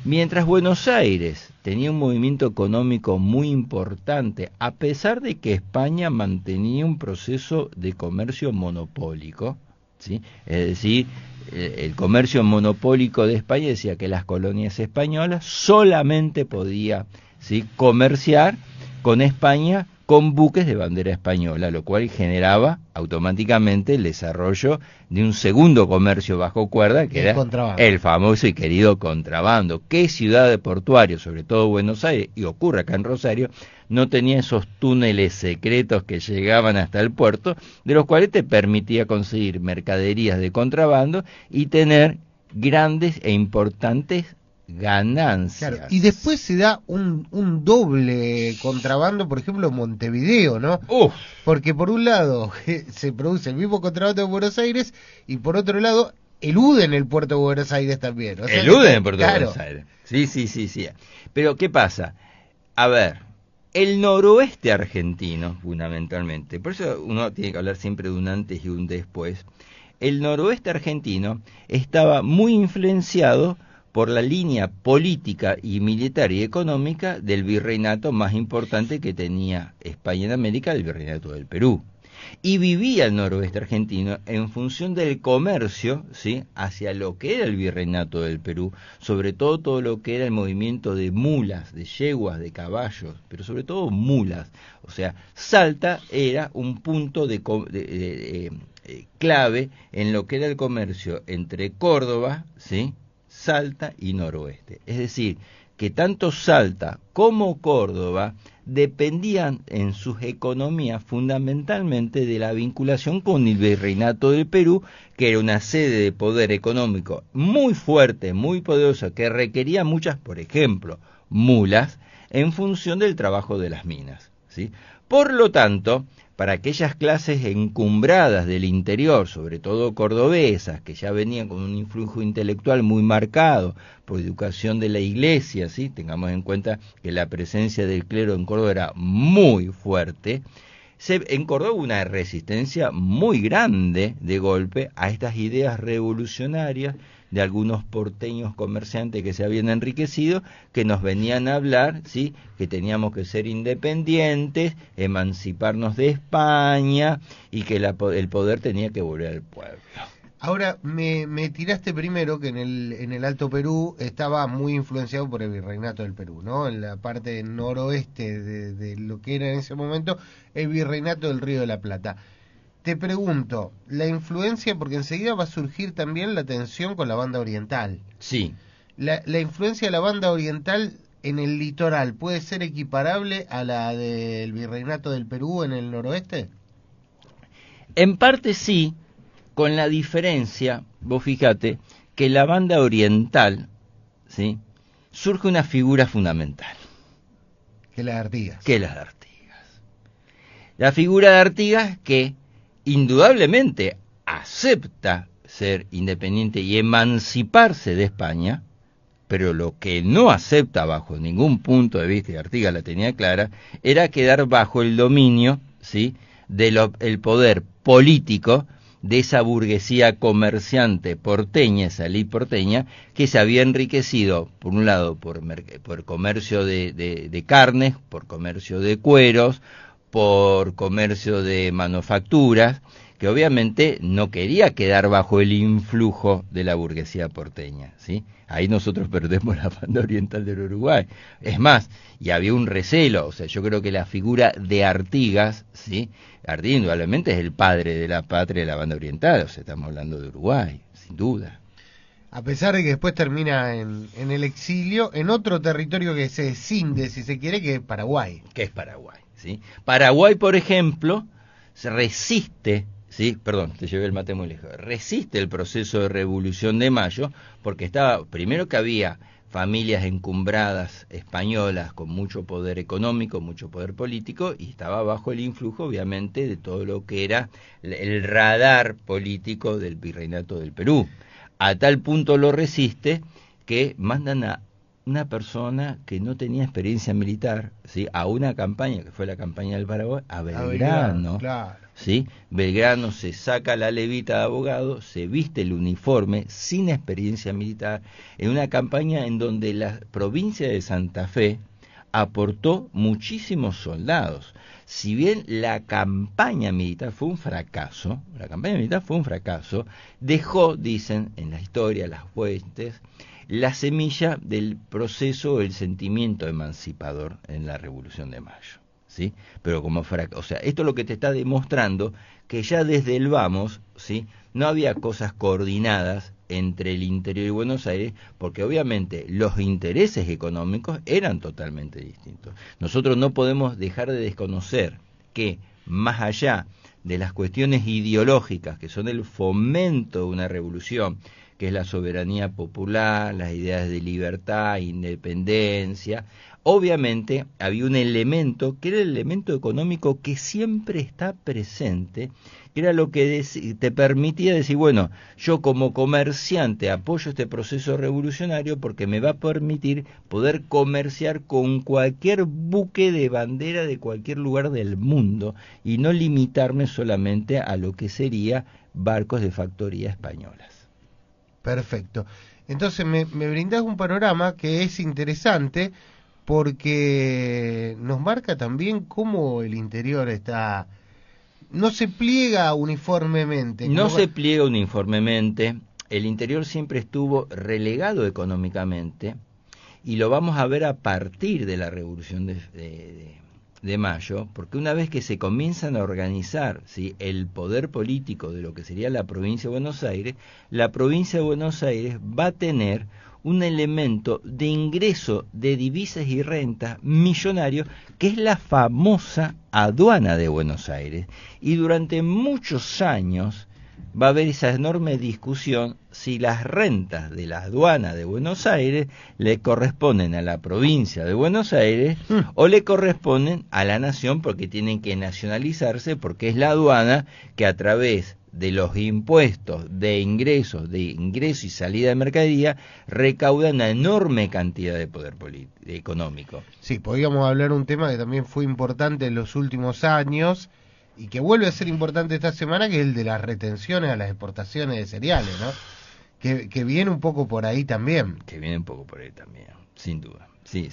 mientras Buenos Aires tenía un movimiento económico muy importante, a pesar de que España mantenía un proceso de comercio monopólico, ¿sí? Es decir, el comercio monopólico de España decía que las colonias españolas solamente podía, ¿sí?, comerciar con España con buques de bandera española, lo cual generaba automáticamente el desarrollo de un segundo comercio bajo cuerda, que era el famoso y querido contrabando. ¿Qué ciudad de portuario, sobre todo Buenos Aires, y ocurre acá en Rosario, no tenía esos túneles secretos que llegaban hasta el puerto, de los cuales te permitía conseguir mercaderías de contrabando y tener grandes e importantes ganancias? Claro, y después se da un doble contrabando, por ejemplo, en Montevideo, ¿no? Porque por un lado se produce el mismo contrabando en Buenos Aires y por otro lado eluden el puerto de Buenos Aires también. O sea, eluden el puerto de Buenos Aires. Sí. Pero ¿qué pasa? A ver, el noroeste argentino, fundamentalmente, por eso uno tiene que hablar siempre de un antes y un después, el noroeste argentino estaba muy influenciado por la línea política y militar y económica del virreinato más importante que tenía España en América, el virreinato del Perú. Y vivía el noroeste argentino en función del comercio, ¿sí?, hacia lo que era el virreinato del Perú, sobre todo lo que era el movimiento de mulas, de yeguas, de caballos, pero sobre todo mulas. O sea, Salta era un punto clave en lo que era el comercio entre Córdoba, ¿sí?, Salta y Noroeste. Es decir, que tanto Salta como Córdoba dependían en sus economías fundamentalmente de la vinculación con el virreinato del Perú, que era una sede de poder económico muy fuerte, muy poderosa, que requería muchas, por ejemplo, mulas, en función del trabajo de las minas, ¿sí? Por lo tanto, para aquellas clases encumbradas del interior, sobre todo cordobesas, que ya venían con un influjo intelectual muy marcado por educación de la iglesia, ¿sí?, tengamos en cuenta que la presencia del clero en Córdoba era muy fuerte, en Córdoba hubo una resistencia muy grande de golpe a estas ideas revolucionarias de algunos porteños comerciantes que se habían enriquecido, que nos venían a hablar, ¿sí?, que teníamos que ser independientes, emanciparnos de España y que el poder tenía que volver al pueblo. Ahora, me tiraste primero que en el Alto Perú estaba muy influenciado por el virreinato del Perú, ¿no? En la parte noroeste de lo que era en ese momento el virreinato del Río de la Plata. Te pregunto, la influencia, porque enseguida va a surgir también la tensión con la banda oriental. Sí. La influencia de la banda oriental en el litoral, ¿puede ser equiparable a la del virreinato del Perú en el noroeste? En parte sí, con la diferencia, vos fíjate, que la banda oriental, ¿sí?, surge una figura fundamental. Que la de Artigas. La figura de Artigas que indudablemente acepta ser independiente y emanciparse de España, pero lo que no acepta bajo ningún punto de vista, y Artigas la tenía clara, era quedar bajo el dominio, ¿sí?, del poder político de esa burguesía comerciante porteña, esa elite porteña, que se había enriquecido, por un lado, por comercio de carnes, por comercio de cueros, por comercio de manufacturas, que obviamente no quería quedar bajo el influjo de la burguesía porteña, ¿sí? Ahí nosotros perdemos la banda oriental del Uruguay. Es más, y había un recelo, o sea, yo creo que la figura de Artigas, ¿sí?, Artigas indudablemente es el padre de la patria de la banda oriental, o sea, estamos hablando de Uruguay, sin duda. A pesar de que después termina en el exilio, en otro territorio que se escinde, si se quiere, que es Paraguay. ¿Sí? Paraguay, por ejemplo, se resiste, ¿sí? Perdón, te llevé el mate muy lejos, resiste el proceso de Revolución de Mayo, porque estaba, primero que había familias encumbradas españolas con mucho poder económico, mucho poder político, y estaba bajo el influjo, obviamente, de todo lo que era el radar político del virreinato del Perú. A tal punto lo resiste que mandan a una persona que no tenía experiencia militar, ¿sí?, a una campaña, que fue la campaña del Paraguay, a Belgrano, claro. ¿sí? Belgrano se saca la levita de abogado, se viste el uniforme sin experiencia militar, en una campaña en donde la provincia de Santa Fe aportó muchísimos soldados. Si bien la campaña militar fue un fracaso, dejó, dicen en la historia, las fuentes, la semilla del proceso, el sentimiento emancipador en la Revolución de Mayo, ¿sí? Pero como fracaso, o sea, esto es lo que te está demostrando que ya desde el vamos, ¿sí?, no había cosas coordinadas entre el interior y Buenos Aires, porque obviamente los intereses económicos eran totalmente distintos. Nosotros no podemos dejar de desconocer que más allá de las cuestiones ideológicas, que son el fomento de una revolución, que es la soberanía popular, las ideas de libertad, independencia, obviamente había un elemento, que era el elemento económico que siempre está presente, que era lo que te permitía decir, bueno, yo como comerciante apoyo este proceso revolucionario porque me va a permitir poder comerciar con cualquier buque de bandera de cualquier lugar del mundo y no limitarme solamente a lo que sería barcos de factoría españolas. Perfecto. Entonces me brindás un panorama que es interesante porque nos marca también cómo el interior está, no se pliega uniformemente. No se pliega uniformemente, el interior siempre estuvo relegado económicamente y lo vamos a ver a partir de la Revolución de Mayo, porque una vez que se comienzan a organizar, ¿sí?, el poder político de lo que sería la provincia de Buenos Aires, la provincia de Buenos Aires va a tener un elemento de ingreso de divisas y rentas millonario, que es la famosa aduana de Buenos Aires. Y durante muchos años va a haber esa enorme discusión si las rentas de la aduana de Buenos Aires le corresponden a la provincia de Buenos Aires o le corresponden a la nación, porque tienen que nacionalizarse, porque es la aduana que a través de los impuestos de ingreso y salida de mercadería recauda una enorme cantidad de poder económico. Sí, podríamos hablar un tema que también fue importante en los últimos años y que vuelve a ser importante esta semana, que es el de las retenciones a las exportaciones de cereales, ¿no? Que viene un poco por ahí también. Que viene un poco por ahí también, sin duda. Sí.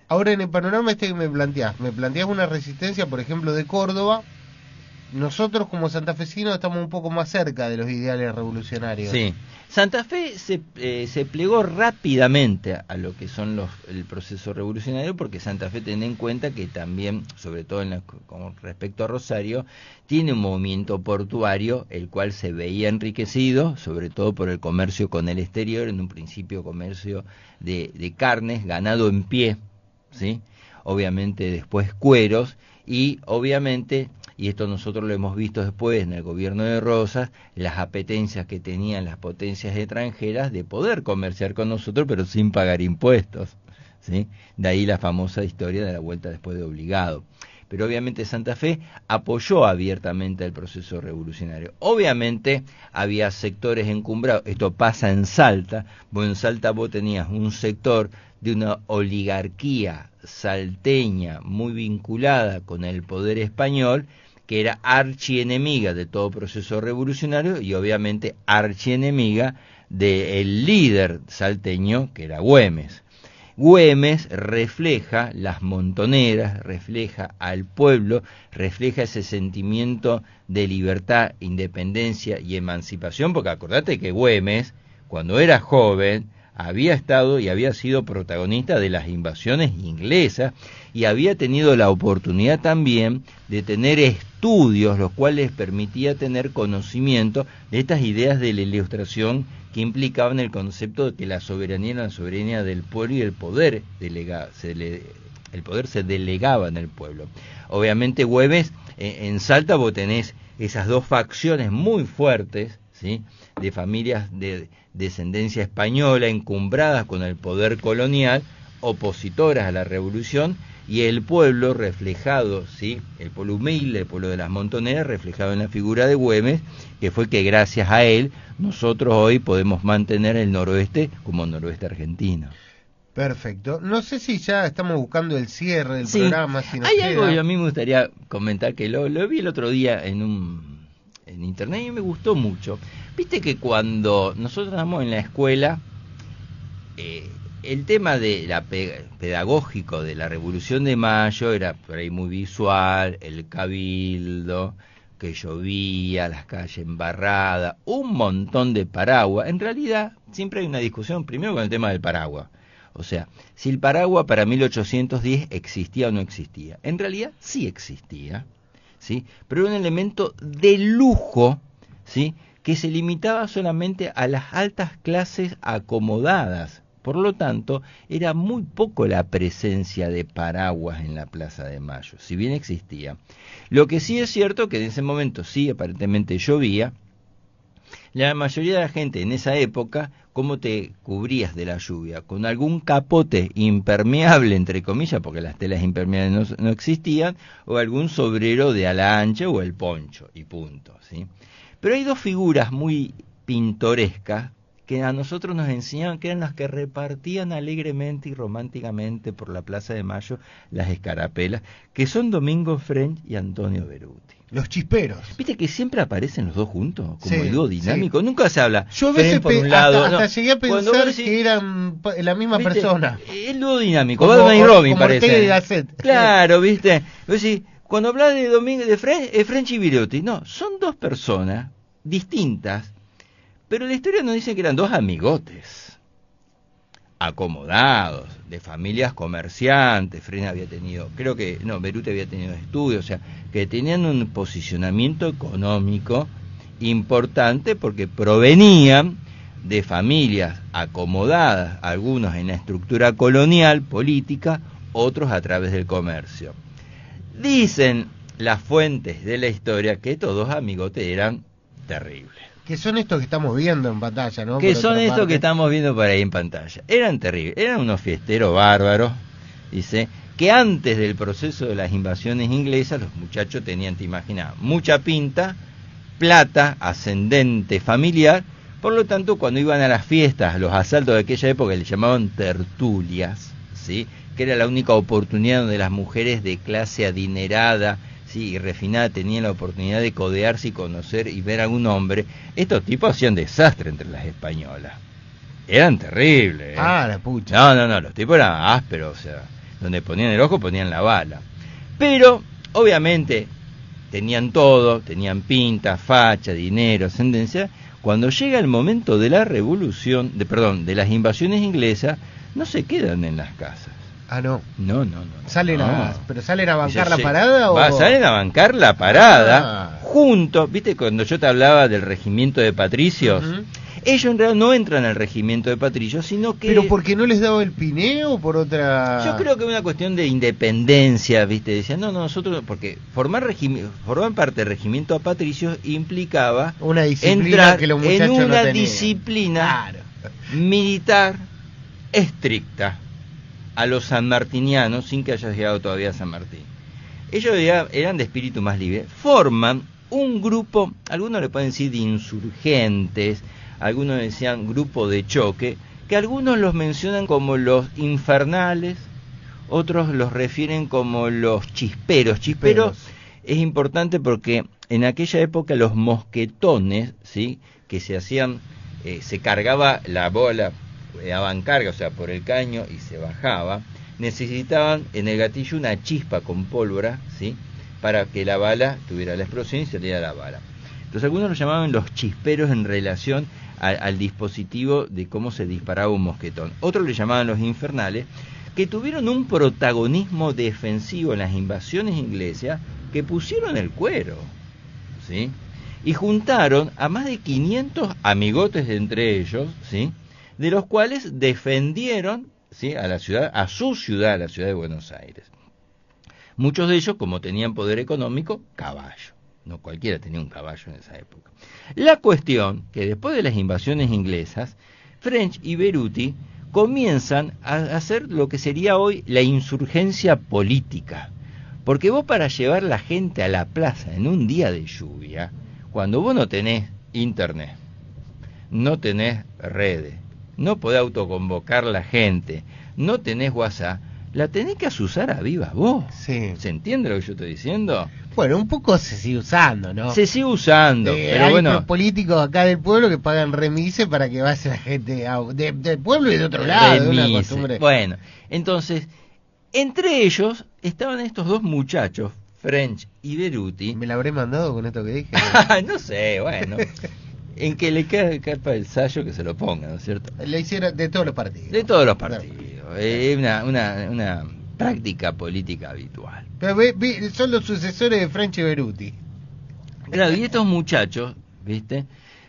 Ahora, en el panorama este que me planteás una resistencia, por ejemplo, de Córdoba. Nosotros como santafesinos estamos un poco más cerca de los ideales revolucionarios. Sí, Santa Fe se plegó rápidamente a lo que son el proceso revolucionario, porque Santa Fe, ten en cuenta que también, sobre todo con respecto a Rosario, tiene un movimiento portuario, el cual se veía enriquecido, sobre todo por el comercio con el exterior, en un principio comercio de carnes, ganado en pie, ¿sí? Obviamente después cueros, y obviamente, y esto nosotros lo hemos visto después en el gobierno de Rosas, las apetencias que tenían las potencias extranjeras de poder comerciar con nosotros, pero sin pagar impuestos, ¿sí? De ahí la famosa historia de la vuelta después de obligado. Pero obviamente Santa Fe apoyó abiertamente el proceso revolucionario. Obviamente había sectores encumbrados, esto pasa en Salta, bueno, en Salta vos tenías un sector de una oligarquía salteña muy vinculada con el poder español, que era archienemiga de todo proceso revolucionario y obviamente archienemiga del líder salteño, que era Güemes. Güemes refleja las montoneras, refleja al pueblo, refleja ese sentimiento de libertad, independencia y emancipación, porque acordate que Güemes, cuando era joven, había estado y había sido protagonista de las invasiones inglesas y había tenido la oportunidad también de tener estudios, los cuales permitía tener conocimiento de estas ideas de la Ilustración, que implicaban el concepto de que la soberanía era la soberanía del pueblo y el poder se delegaba en el pueblo. Obviamente Güemes En Salta vos tenés esas dos facciones muy fuertes, ¿sí? De familias de descendencia española, encumbradas con el poder colonial, opositoras a la revolución, y el pueblo reflejado, ¿sí? El pueblo humilde, el pueblo de las montoneras, reflejado en la figura de Güemes, que fue que gracias a él nosotros hoy podemos mantener el noroeste como noroeste argentino. Perfecto. No sé si ya estamos buscando el cierre del Sí, programa. Si nos hay queda. algo que a mí me gustaría comentar, que lo vi el otro día en internet y me gustó mucho. Viste que cuando nosotros estábamos en la escuela, el tema de pedagógico de la Revolución de Mayo era por ahí muy visual, el cabildo, que llovía, las calles embarradas, un montón de paraguas. En realidad siempre hay una discusión primero con el tema del paraguas. O sea, si el paraguas para 1810 existía o no existía. En realidad sí existía, ¿sí? Pero era un elemento de lujo, ¿sí? Que se limitaba solamente a las altas clases acomodadas. Por lo tanto, era muy poco la presencia de paraguas en la Plaza de Mayo, si bien existía. Lo que sí es cierto que en ese momento sí aparentemente llovía. La mayoría de la gente en esa época, ¿cómo te cubrías de la lluvia? Con algún capote impermeable, entre comillas, porque las telas impermeables no existían, o algún sobrero de ala ancha o el poncho, y punto, ¿sí? Pero hay dos figuras muy pintorescas que a nosotros nos enseñaban que eran las que repartían alegremente y románticamente por la Plaza de Mayo las escarapelas, que son Domingo French y Antonio Beruti. Los chisperos. Viste que siempre aparecen los dos juntos, como Sí, el dúo dinámico. sí. Nunca se habla. Yo a veces por un lado, hasta no. llegué a Cuando pensar vos decís, que eran la misma ¿viste? persona. El dúo dinámico, Como- Batman y Robin como Ortega y parece. Gasset. Claro, ¿viste? Vos decís, cuando hablas de Domingo de French y Beruti, no, son dos personas distintas, pero la historia nos dice que eran dos amigotes, acomodados, de familias comerciantes. French había tenido, creo que, no, Beruti había tenido estudios, o sea, que tenían un posicionamiento económico importante porque provenían de familias acomodadas, algunos en la estructura colonial, política, otros a través del comercio. Dicen las fuentes de la historia que estos dos amigotes eran terribles. Que son estos que estamos viendo en pantalla, ¿no? Que Por son otra estos parte. que estamos viendo por ahí en pantalla. Eran terribles, eran unos fiesteros bárbaros, dice, que antes del proceso de las invasiones inglesas, los muchachos tenían, te imaginas, mucha pinta, plata, ascendente familiar. Por lo tanto, cuando iban a las fiestas, los asaltos de aquella época, les llamaban tertulias, ¿sí? Que era la única oportunidad donde las mujeres de clase adinerada, sí, y refinada tenían la oportunidad de codearse y conocer y ver a algún hombre. Estos tipos hacían desastre entre las españolas. Eran terribles, ¿eh? Ah, la pucha. No, los tipos eran ásperos, o sea, donde ponían el ojo ponían la bala. Pero, obviamente, tenían todo, tenían pinta, facha, dinero, ascendencia. Cuando llega el momento de la revolución, de las invasiones inglesas, no se quedan en las casas. Ah, no. No. ¿Salen no. pero salen a bancar la Sí, parada o...? Salen a bancar la parada, Ah. juntos, viste, cuando yo te hablaba del regimiento de patricios, Ujú. ellos en realidad no entran al regimiento de patricios, sino que... ¿Pero porque no les daba el pineo o por otra...? Yo creo que es una cuestión de independencia, viste, decían, no, nosotros, porque formar parte del regimiento a patricios implicaba Una disciplina entrar que los en muchachos no una tenían. disciplina Claro. militar estricta a los sanmartinianos sin que haya llegado todavía a San Martín. Ellos ya eran de espíritu más libre, forman un grupo, algunos le pueden decir de insurgentes, algunos decían grupo de choque, que algunos los mencionan como los infernales, otros los refieren como los chisperos. Chisperos es importante porque en aquella época los mosquetones, ¿sí?, que se hacían, se cargaba la bola a bancarga, o sea, por el caño y se bajaba, necesitaban en el gatillo una chispa con pólvora, ¿sí?, para que la bala tuviera la explosión y saliera la bala. Entonces algunos lo llamaban los chisperos en relación al dispositivo de cómo se disparaba un mosquetón. Otros le llamaban los infernales, que tuvieron un protagonismo defensivo en las invasiones inglesas, que pusieron el cuero, ¿sí?, y juntaron a más de 500 amigotes entre ellos, ¿sí?, de los cuales defendieron, ¿sí?, a la ciudad, a su ciudad, la ciudad de Buenos Aires. Muchos de ellos, como tenían poder económico, caballo. No cualquiera tenía un caballo en esa época. La cuestión, que después de las invasiones inglesas, French y Beruti comienzan a hacer lo que sería hoy la insurgencia política. Porque vos, para llevar la gente a la plaza en un día de lluvia, cuando vos no tenés internet, no tenés redes, no podés autoconvocar la gente, no tenés WhatsApp, la tenés que asusar a viva voz. Sí. ¿Se entiende lo que yo estoy diciendo? Bueno, un poco se sigue usando, ¿no? Se sigue usando, pero hay bueno, políticos acá del pueblo que pagan remise para que vaya la gente del pueblo y de otro lado, de una remise. costumbre. Bueno, entonces, entre ellos estaban estos dos muchachos, French y Beruti. ¿Me la habré mandado con esto que dije? No sé, bueno. En que le queda capa el sayo, que se lo ponga, ¿no es cierto? Le hicieron de todos los partidos. De todos los partidos. Es una práctica política habitual. Pero son los sucesores de French y Beruti. Claro, y estos muchachos, ¿viste?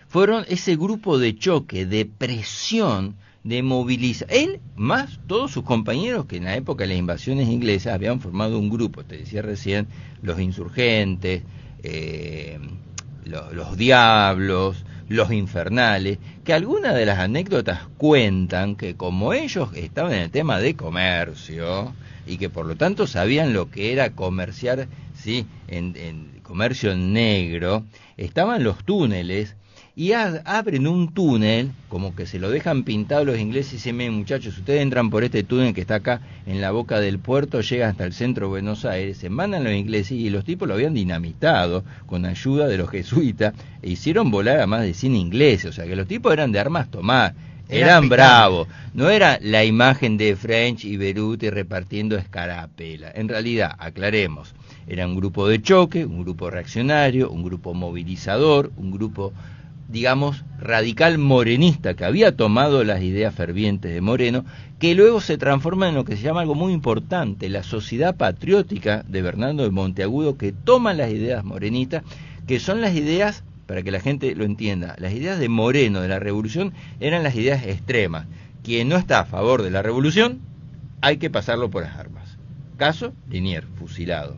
Fueron ese grupo de choque, de presión, de movilización. Él, más todos sus compañeros que en la época de las invasiones inglesas habían formado un grupo, te decía recién, los insurgentes, los diablos, los infernales, que algunas de las anécdotas cuentan que como ellos estaban en el tema de comercio y que por lo tanto sabían lo que era comerciar, ¿sí?, en comercio negro, estaban los túneles y abren un túnel, como que se lo dejan pintado los ingleses y dicen: muchachos, ustedes entran por este túnel que está acá en la boca del puerto, llegan hasta el centro de Buenos Aires, se mandan los ingleses, y los tipos lo habían dinamitado con ayuda de los jesuitas e hicieron volar a más de 100 ingleses. O sea que los tipos eran de armas tomar, eran bravos, no era la imagen de French y Beruti repartiendo escarapela. En realidad, aclaremos, era un grupo de choque, un grupo reaccionario, un grupo movilizador, un grupo, digamos, radical morenista, que había tomado las ideas fervientes de Moreno, que luego se transforma en lo que se llama algo muy importante, la Sociedad Patriótica de Bernardo de Monteagudo, que toma las ideas morenistas, que son las ideas, para que la gente lo entienda, las ideas de Moreno, de la revolución, eran las ideas extremas. Quien no está a favor de la revolución, hay que pasarlo por las armas. Caso Liniers, fusilado.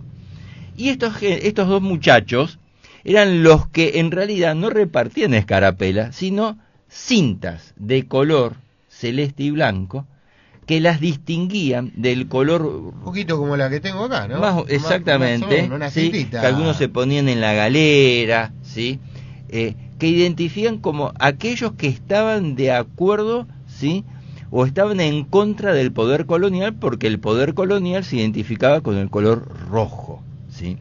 Y estos dos muchachos eran los que en realidad no repartían escarapela, sino cintas de color celeste y blanco que las distinguían del color... Un poquito como la que tengo acá, ¿no? Exactamente, más una ¿sí? Que algunos se ponían en la galera, ¿sí? Que identifican como aquellos que estaban de acuerdo, ¿sí?, o estaban en contra del poder colonial, porque el poder colonial se identificaba con el color rojo, ¿sí?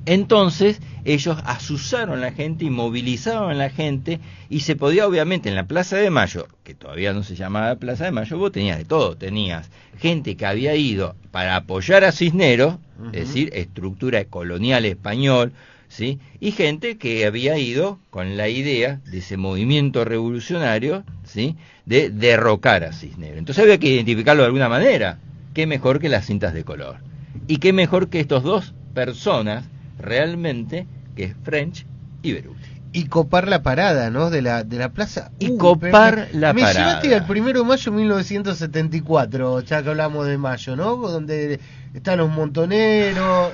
Entonces ellos asusaron a la gente y movilizaban a la gente, y se podía, obviamente, en la Plaza de Mayo, que todavía no se llamaba Plaza de Mayo, vos tenías de todo, tenías gente que había ido para apoyar a Cisneros, es decir, estructura colonial español, ¿sí?, y gente que había ido con la idea de ese movimiento revolucionario, ¿sí?, de derrocar a Cisneros. Entonces había que identificarlo de alguna manera. Qué mejor que las cintas de color, y qué mejor que estos dos personas realmente, que es French y Beruti. Y copar la parada, ¿no?, de la plaza. Y copar la me parada. Me llevaste al 1 de mayo de 1974, ya que hablamos de mayo, ¿no? Donde están los montoneros,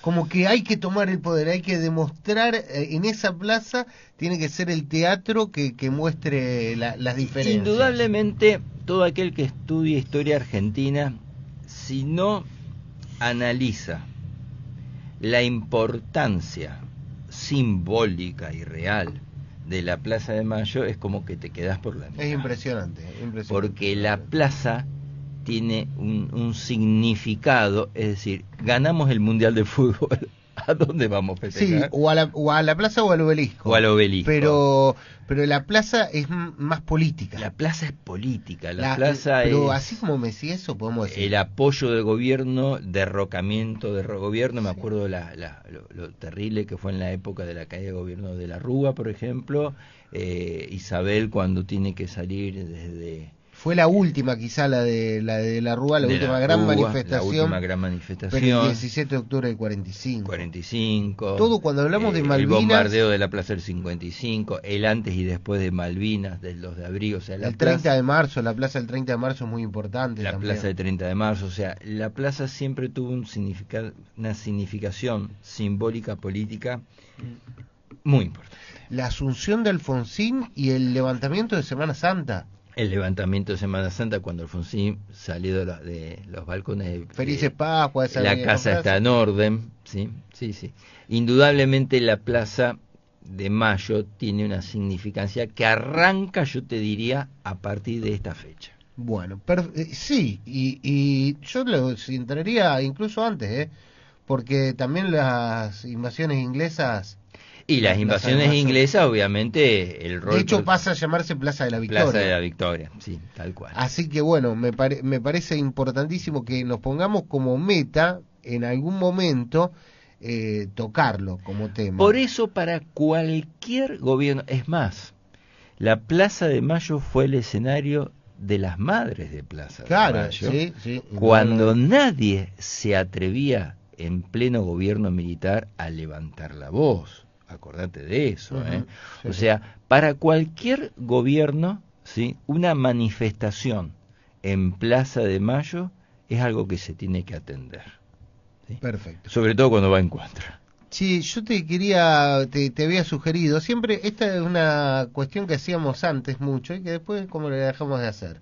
como que hay que tomar el poder, hay que demostrar, en esa plaza tiene que ser el teatro que muestre las diferencias. Indudablemente, todo aquel que estudie historia argentina, si no analiza la importancia simbólica y real de la Plaza de Mayo, es como que te quedás por la mitad. Es impresionante, impresionante. Porque la plaza tiene un significado, es decir, ganamos el Mundial de Fútbol, ¿a dónde vamos a festejar? Sí, o a la plaza o al obelisco. O al obelisco. Pero la plaza es más política. La plaza es política, la plaza pero es... así como Messi, eso podemos decir. El apoyo del gobierno, derrocamiento del gobierno, me acuerdo lo terrible que fue en la época de la caída de gobierno de la Rúa, por ejemplo, Isabel cuando tiene que salir desde Fue la última, quizá la de la Rúa, la última gran manifestación. La última gran manifestación. Pero el 17 de octubre del 45. 45. Todo cuando hablamos de Malvinas. El bombardeo de la Plaza del 55, el antes y después de Malvinas, de los de abril, o sea, el 30 de marzo, la Plaza del 30 de marzo es muy importante. La también. Plaza del 30 de marzo, o sea, la plaza siempre tuvo una significación simbólica política muy importante. La asunción de Alfonsín y el levantamiento de Semana Santa. El levantamiento de Semana Santa, cuando Alfonsín salió de los balcones. Felices Pascuas. La casa está en orden, ¿sí? Sí, sí. Indudablemente la Plaza de Mayo tiene una significancia que arranca, yo te diría, a partir de esta fecha. Bueno, sí, y yo lo entraría incluso antes, porque también las invasiones inglesas... Y las invasiones inglesas, obviamente, el rol... De hecho, pasa a llamarse Plaza de la Victoria. Plaza de la Victoria, sí, tal cual. Así que bueno, me parece importantísimo que nos pongamos como meta, en algún momento, tocarlo como tema. Por eso, para cualquier gobierno... Es más, la Plaza de Mayo fue el escenario de las madres de Plaza de Mayo. Sí, sí. Cuando nadie se atrevía, en pleno gobierno militar, a levantar la voz. Acordate de eso, Sí. O sea, para cualquier gobierno, ¿sí?, una manifestación en Plaza de Mayo es algo que se tiene que atender, ¿sí? Perfecto. Sobre todo cuando va en contra. Sí, yo te había sugerido, siempre, esta es una cuestión que hacíamos antes mucho y que después como le dejamos de hacer.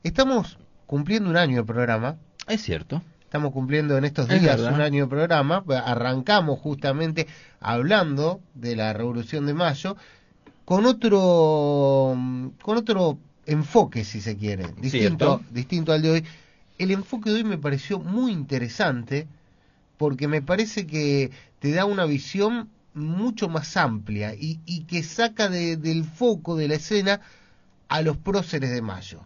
Estamos cumpliendo un año de programa. Es cierto. Estamos cumpliendo en estos días un año de programa. Arrancamos justamente hablando de la Revolución de Mayo con otro enfoque, si se quiere, distinto al de hoy. El enfoque de hoy me pareció muy interesante porque me parece que te da una visión mucho más amplia y que saca del foco de la escena a los próceres de Mayo.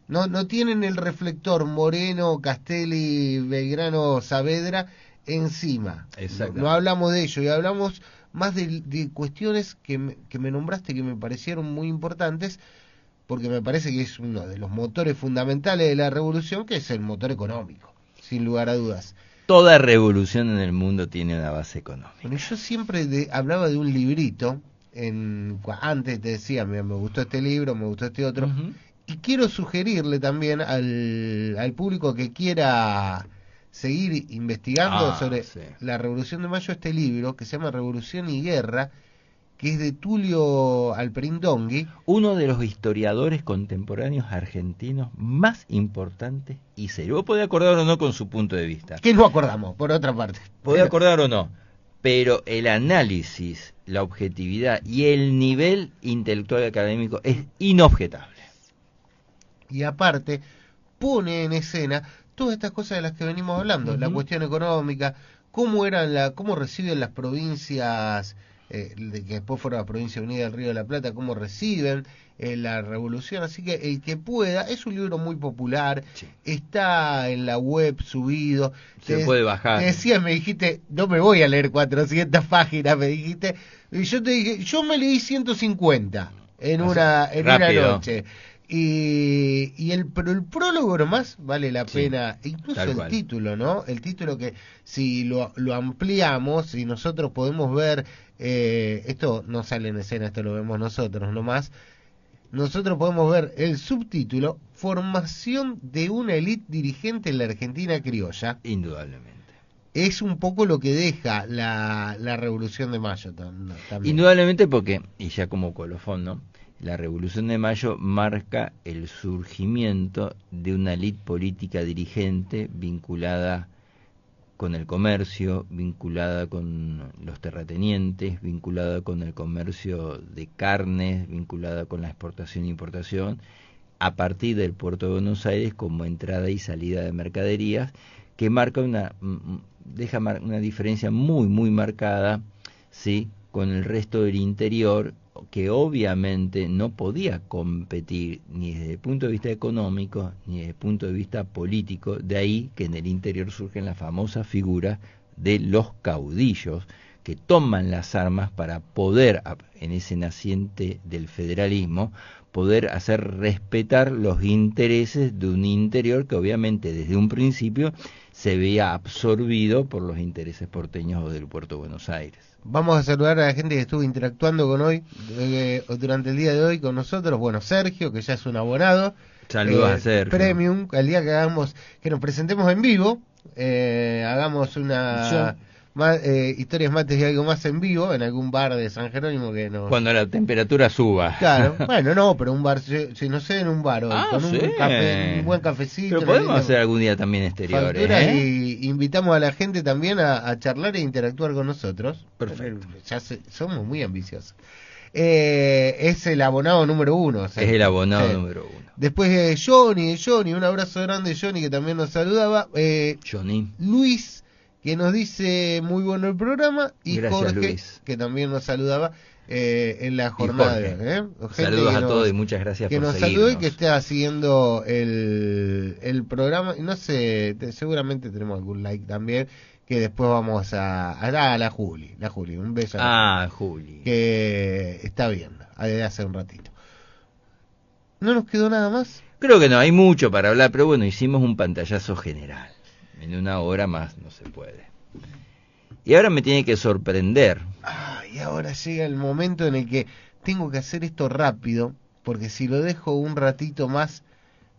No tienen el reflector Moreno, Castelli, Belgrano, Saavedra encima. No hablamos de ello y hablamos más de cuestiones que me nombraste, que me parecieron muy importantes, porque me parece que es uno de los motores fundamentales de la revolución, que es el motor económico, sin lugar a dudas. Toda revolución en el mundo tiene una base económica. Bueno, yo siempre hablaba de un librito, antes te decía, me gustó este libro, me gustó este otro, y quiero sugerirle también al público que quiera seguir investigando sobre la Revolución de Mayo este libro, que se llama Revolución y Guerra, que es de Tulio Alperindongui. Uno de los historiadores contemporáneos argentinos más importantes y serios. Vos podés acordar o no con su punto de vista. Que no acordamos, por otra parte. Podés acordar o no, pero el análisis, la objetividad y el nivel intelectual y académico es inobjetable. Y aparte, pone en escena todas estas cosas de las que venimos hablando, la cuestión económica, cómo reciben las provincias, que después fueron la provincia unida del Río de la Plata, cómo reciben la revolución. Así que el que pueda, es un libro muy popular, está en la web subido, se puede bajar. Me dijiste, no me voy a leer 400 páginas, me dijiste, y yo te dije, yo me leí 150 en una noche. Pero el prólogo nomás vale la pena, incluso el título, ¿no? El título, que si lo ampliamos, si nosotros podemos ver, esto no sale en escena, esto lo vemos nosotros nomás, nosotros podemos ver el subtítulo: Formación de una élite dirigente en la Argentina criolla. Indudablemente. Es un poco lo que deja la Revolución de Mayo también. Indudablemente, porque, y ya como colofón, ¿no?, la Revolución de Mayo marca el surgimiento de una élite política dirigente vinculada con el comercio, vinculada con los terratenientes, vinculada con el comercio de carnes, vinculada con la exportación e importación, a partir del puerto de Buenos Aires como entrada y salida de mercaderías, que marca deja una diferencia muy, muy marcada, ¿sí?, con el resto del interior, que obviamente no podía competir ni desde el punto de vista económico ni desde el punto de vista político. De ahí que en el interior surgen las famosas figuras de los caudillos, que toman las armas para poder, en ese naciente del federalismo, poder hacer respetar los intereses de un interior que obviamente desde un principio se veía absorbido por los intereses porteños o del Puerto de Buenos Aires. Vamos a saludar a la gente que estuvo interactuando con hoy, durante el día de hoy con nosotros. Bueno, Sergio, que ya es un abonado. Saludos a Sergio. Premium, al día que nos presentemos en vivo, hagamos una... historias mates y algo más en vivo en algún bar de San Jerónimo que nos... Cuando la temperatura suba. Claro, bueno, no, pero un bar, si no sé, en un bar hoy, con un buen cafecito. Pero podemos hacer algún día también exteriores. Y invitamos a la gente también a charlar e interactuar con nosotros. Perfecto. Somos muy ambiciosos. Es el abonado número 1. O sea, es el abonado número 1. Después Johnny, un abrazo grande Johnny que también nos saludaba. Johnny. Luis, que nos dice muy bueno el programa, y gracias, Jorge, Luis, que también nos saludaba en la jornada. Saludos a todos y muchas gracias por seguirnos. Que nos saludó y que está siguiendo el programa. Y no sé, seguramente tenemos algún like también, que después vamos a la Juli, un beso. Juli. Que está viendo, desde hace un ratito. ¿No nos quedó nada más? Creo que no, hay mucho para hablar, pero bueno, hicimos un pantallazo general. En una hora más no se puede. Y ahora me tiene que sorprender. Y ahora llega el momento en el que tengo que hacer esto rápido, porque si lo dejo un ratito más,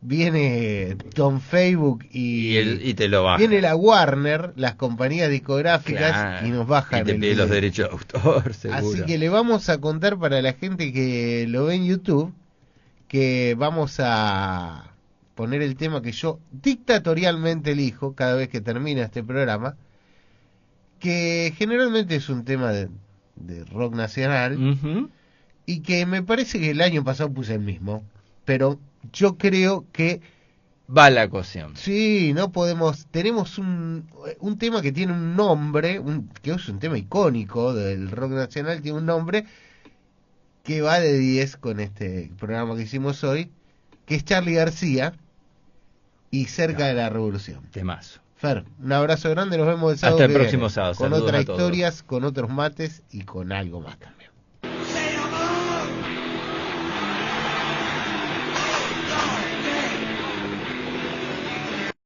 viene Don Facebook y te lo baja. Viene la Warner, las compañías discográficas, claro, y nos bajan. Y te pide los derechos de autor, seguro. Así que le vamos a contar para la gente que lo ve en YouTube, que vamos a poner el tema que yo dictatorialmente elijo cada vez que termina este programa, que generalmente es un tema de rock nacional, y que me parece que el año pasado puse el mismo, pero yo creo que va la ocasión. Sí, no podemos, tenemos un tema que tiene un nombre, que es un tema icónico del rock nacional, tiene un nombre que va de 10 con este programa que hicimos hoy, que es Charly García y Cerca de la Revolución. Temazo. Fer, un abrazo grande, nos vemos el sábado. Hasta el próximo sábado. Con otras historias, con otros mates y con algo más.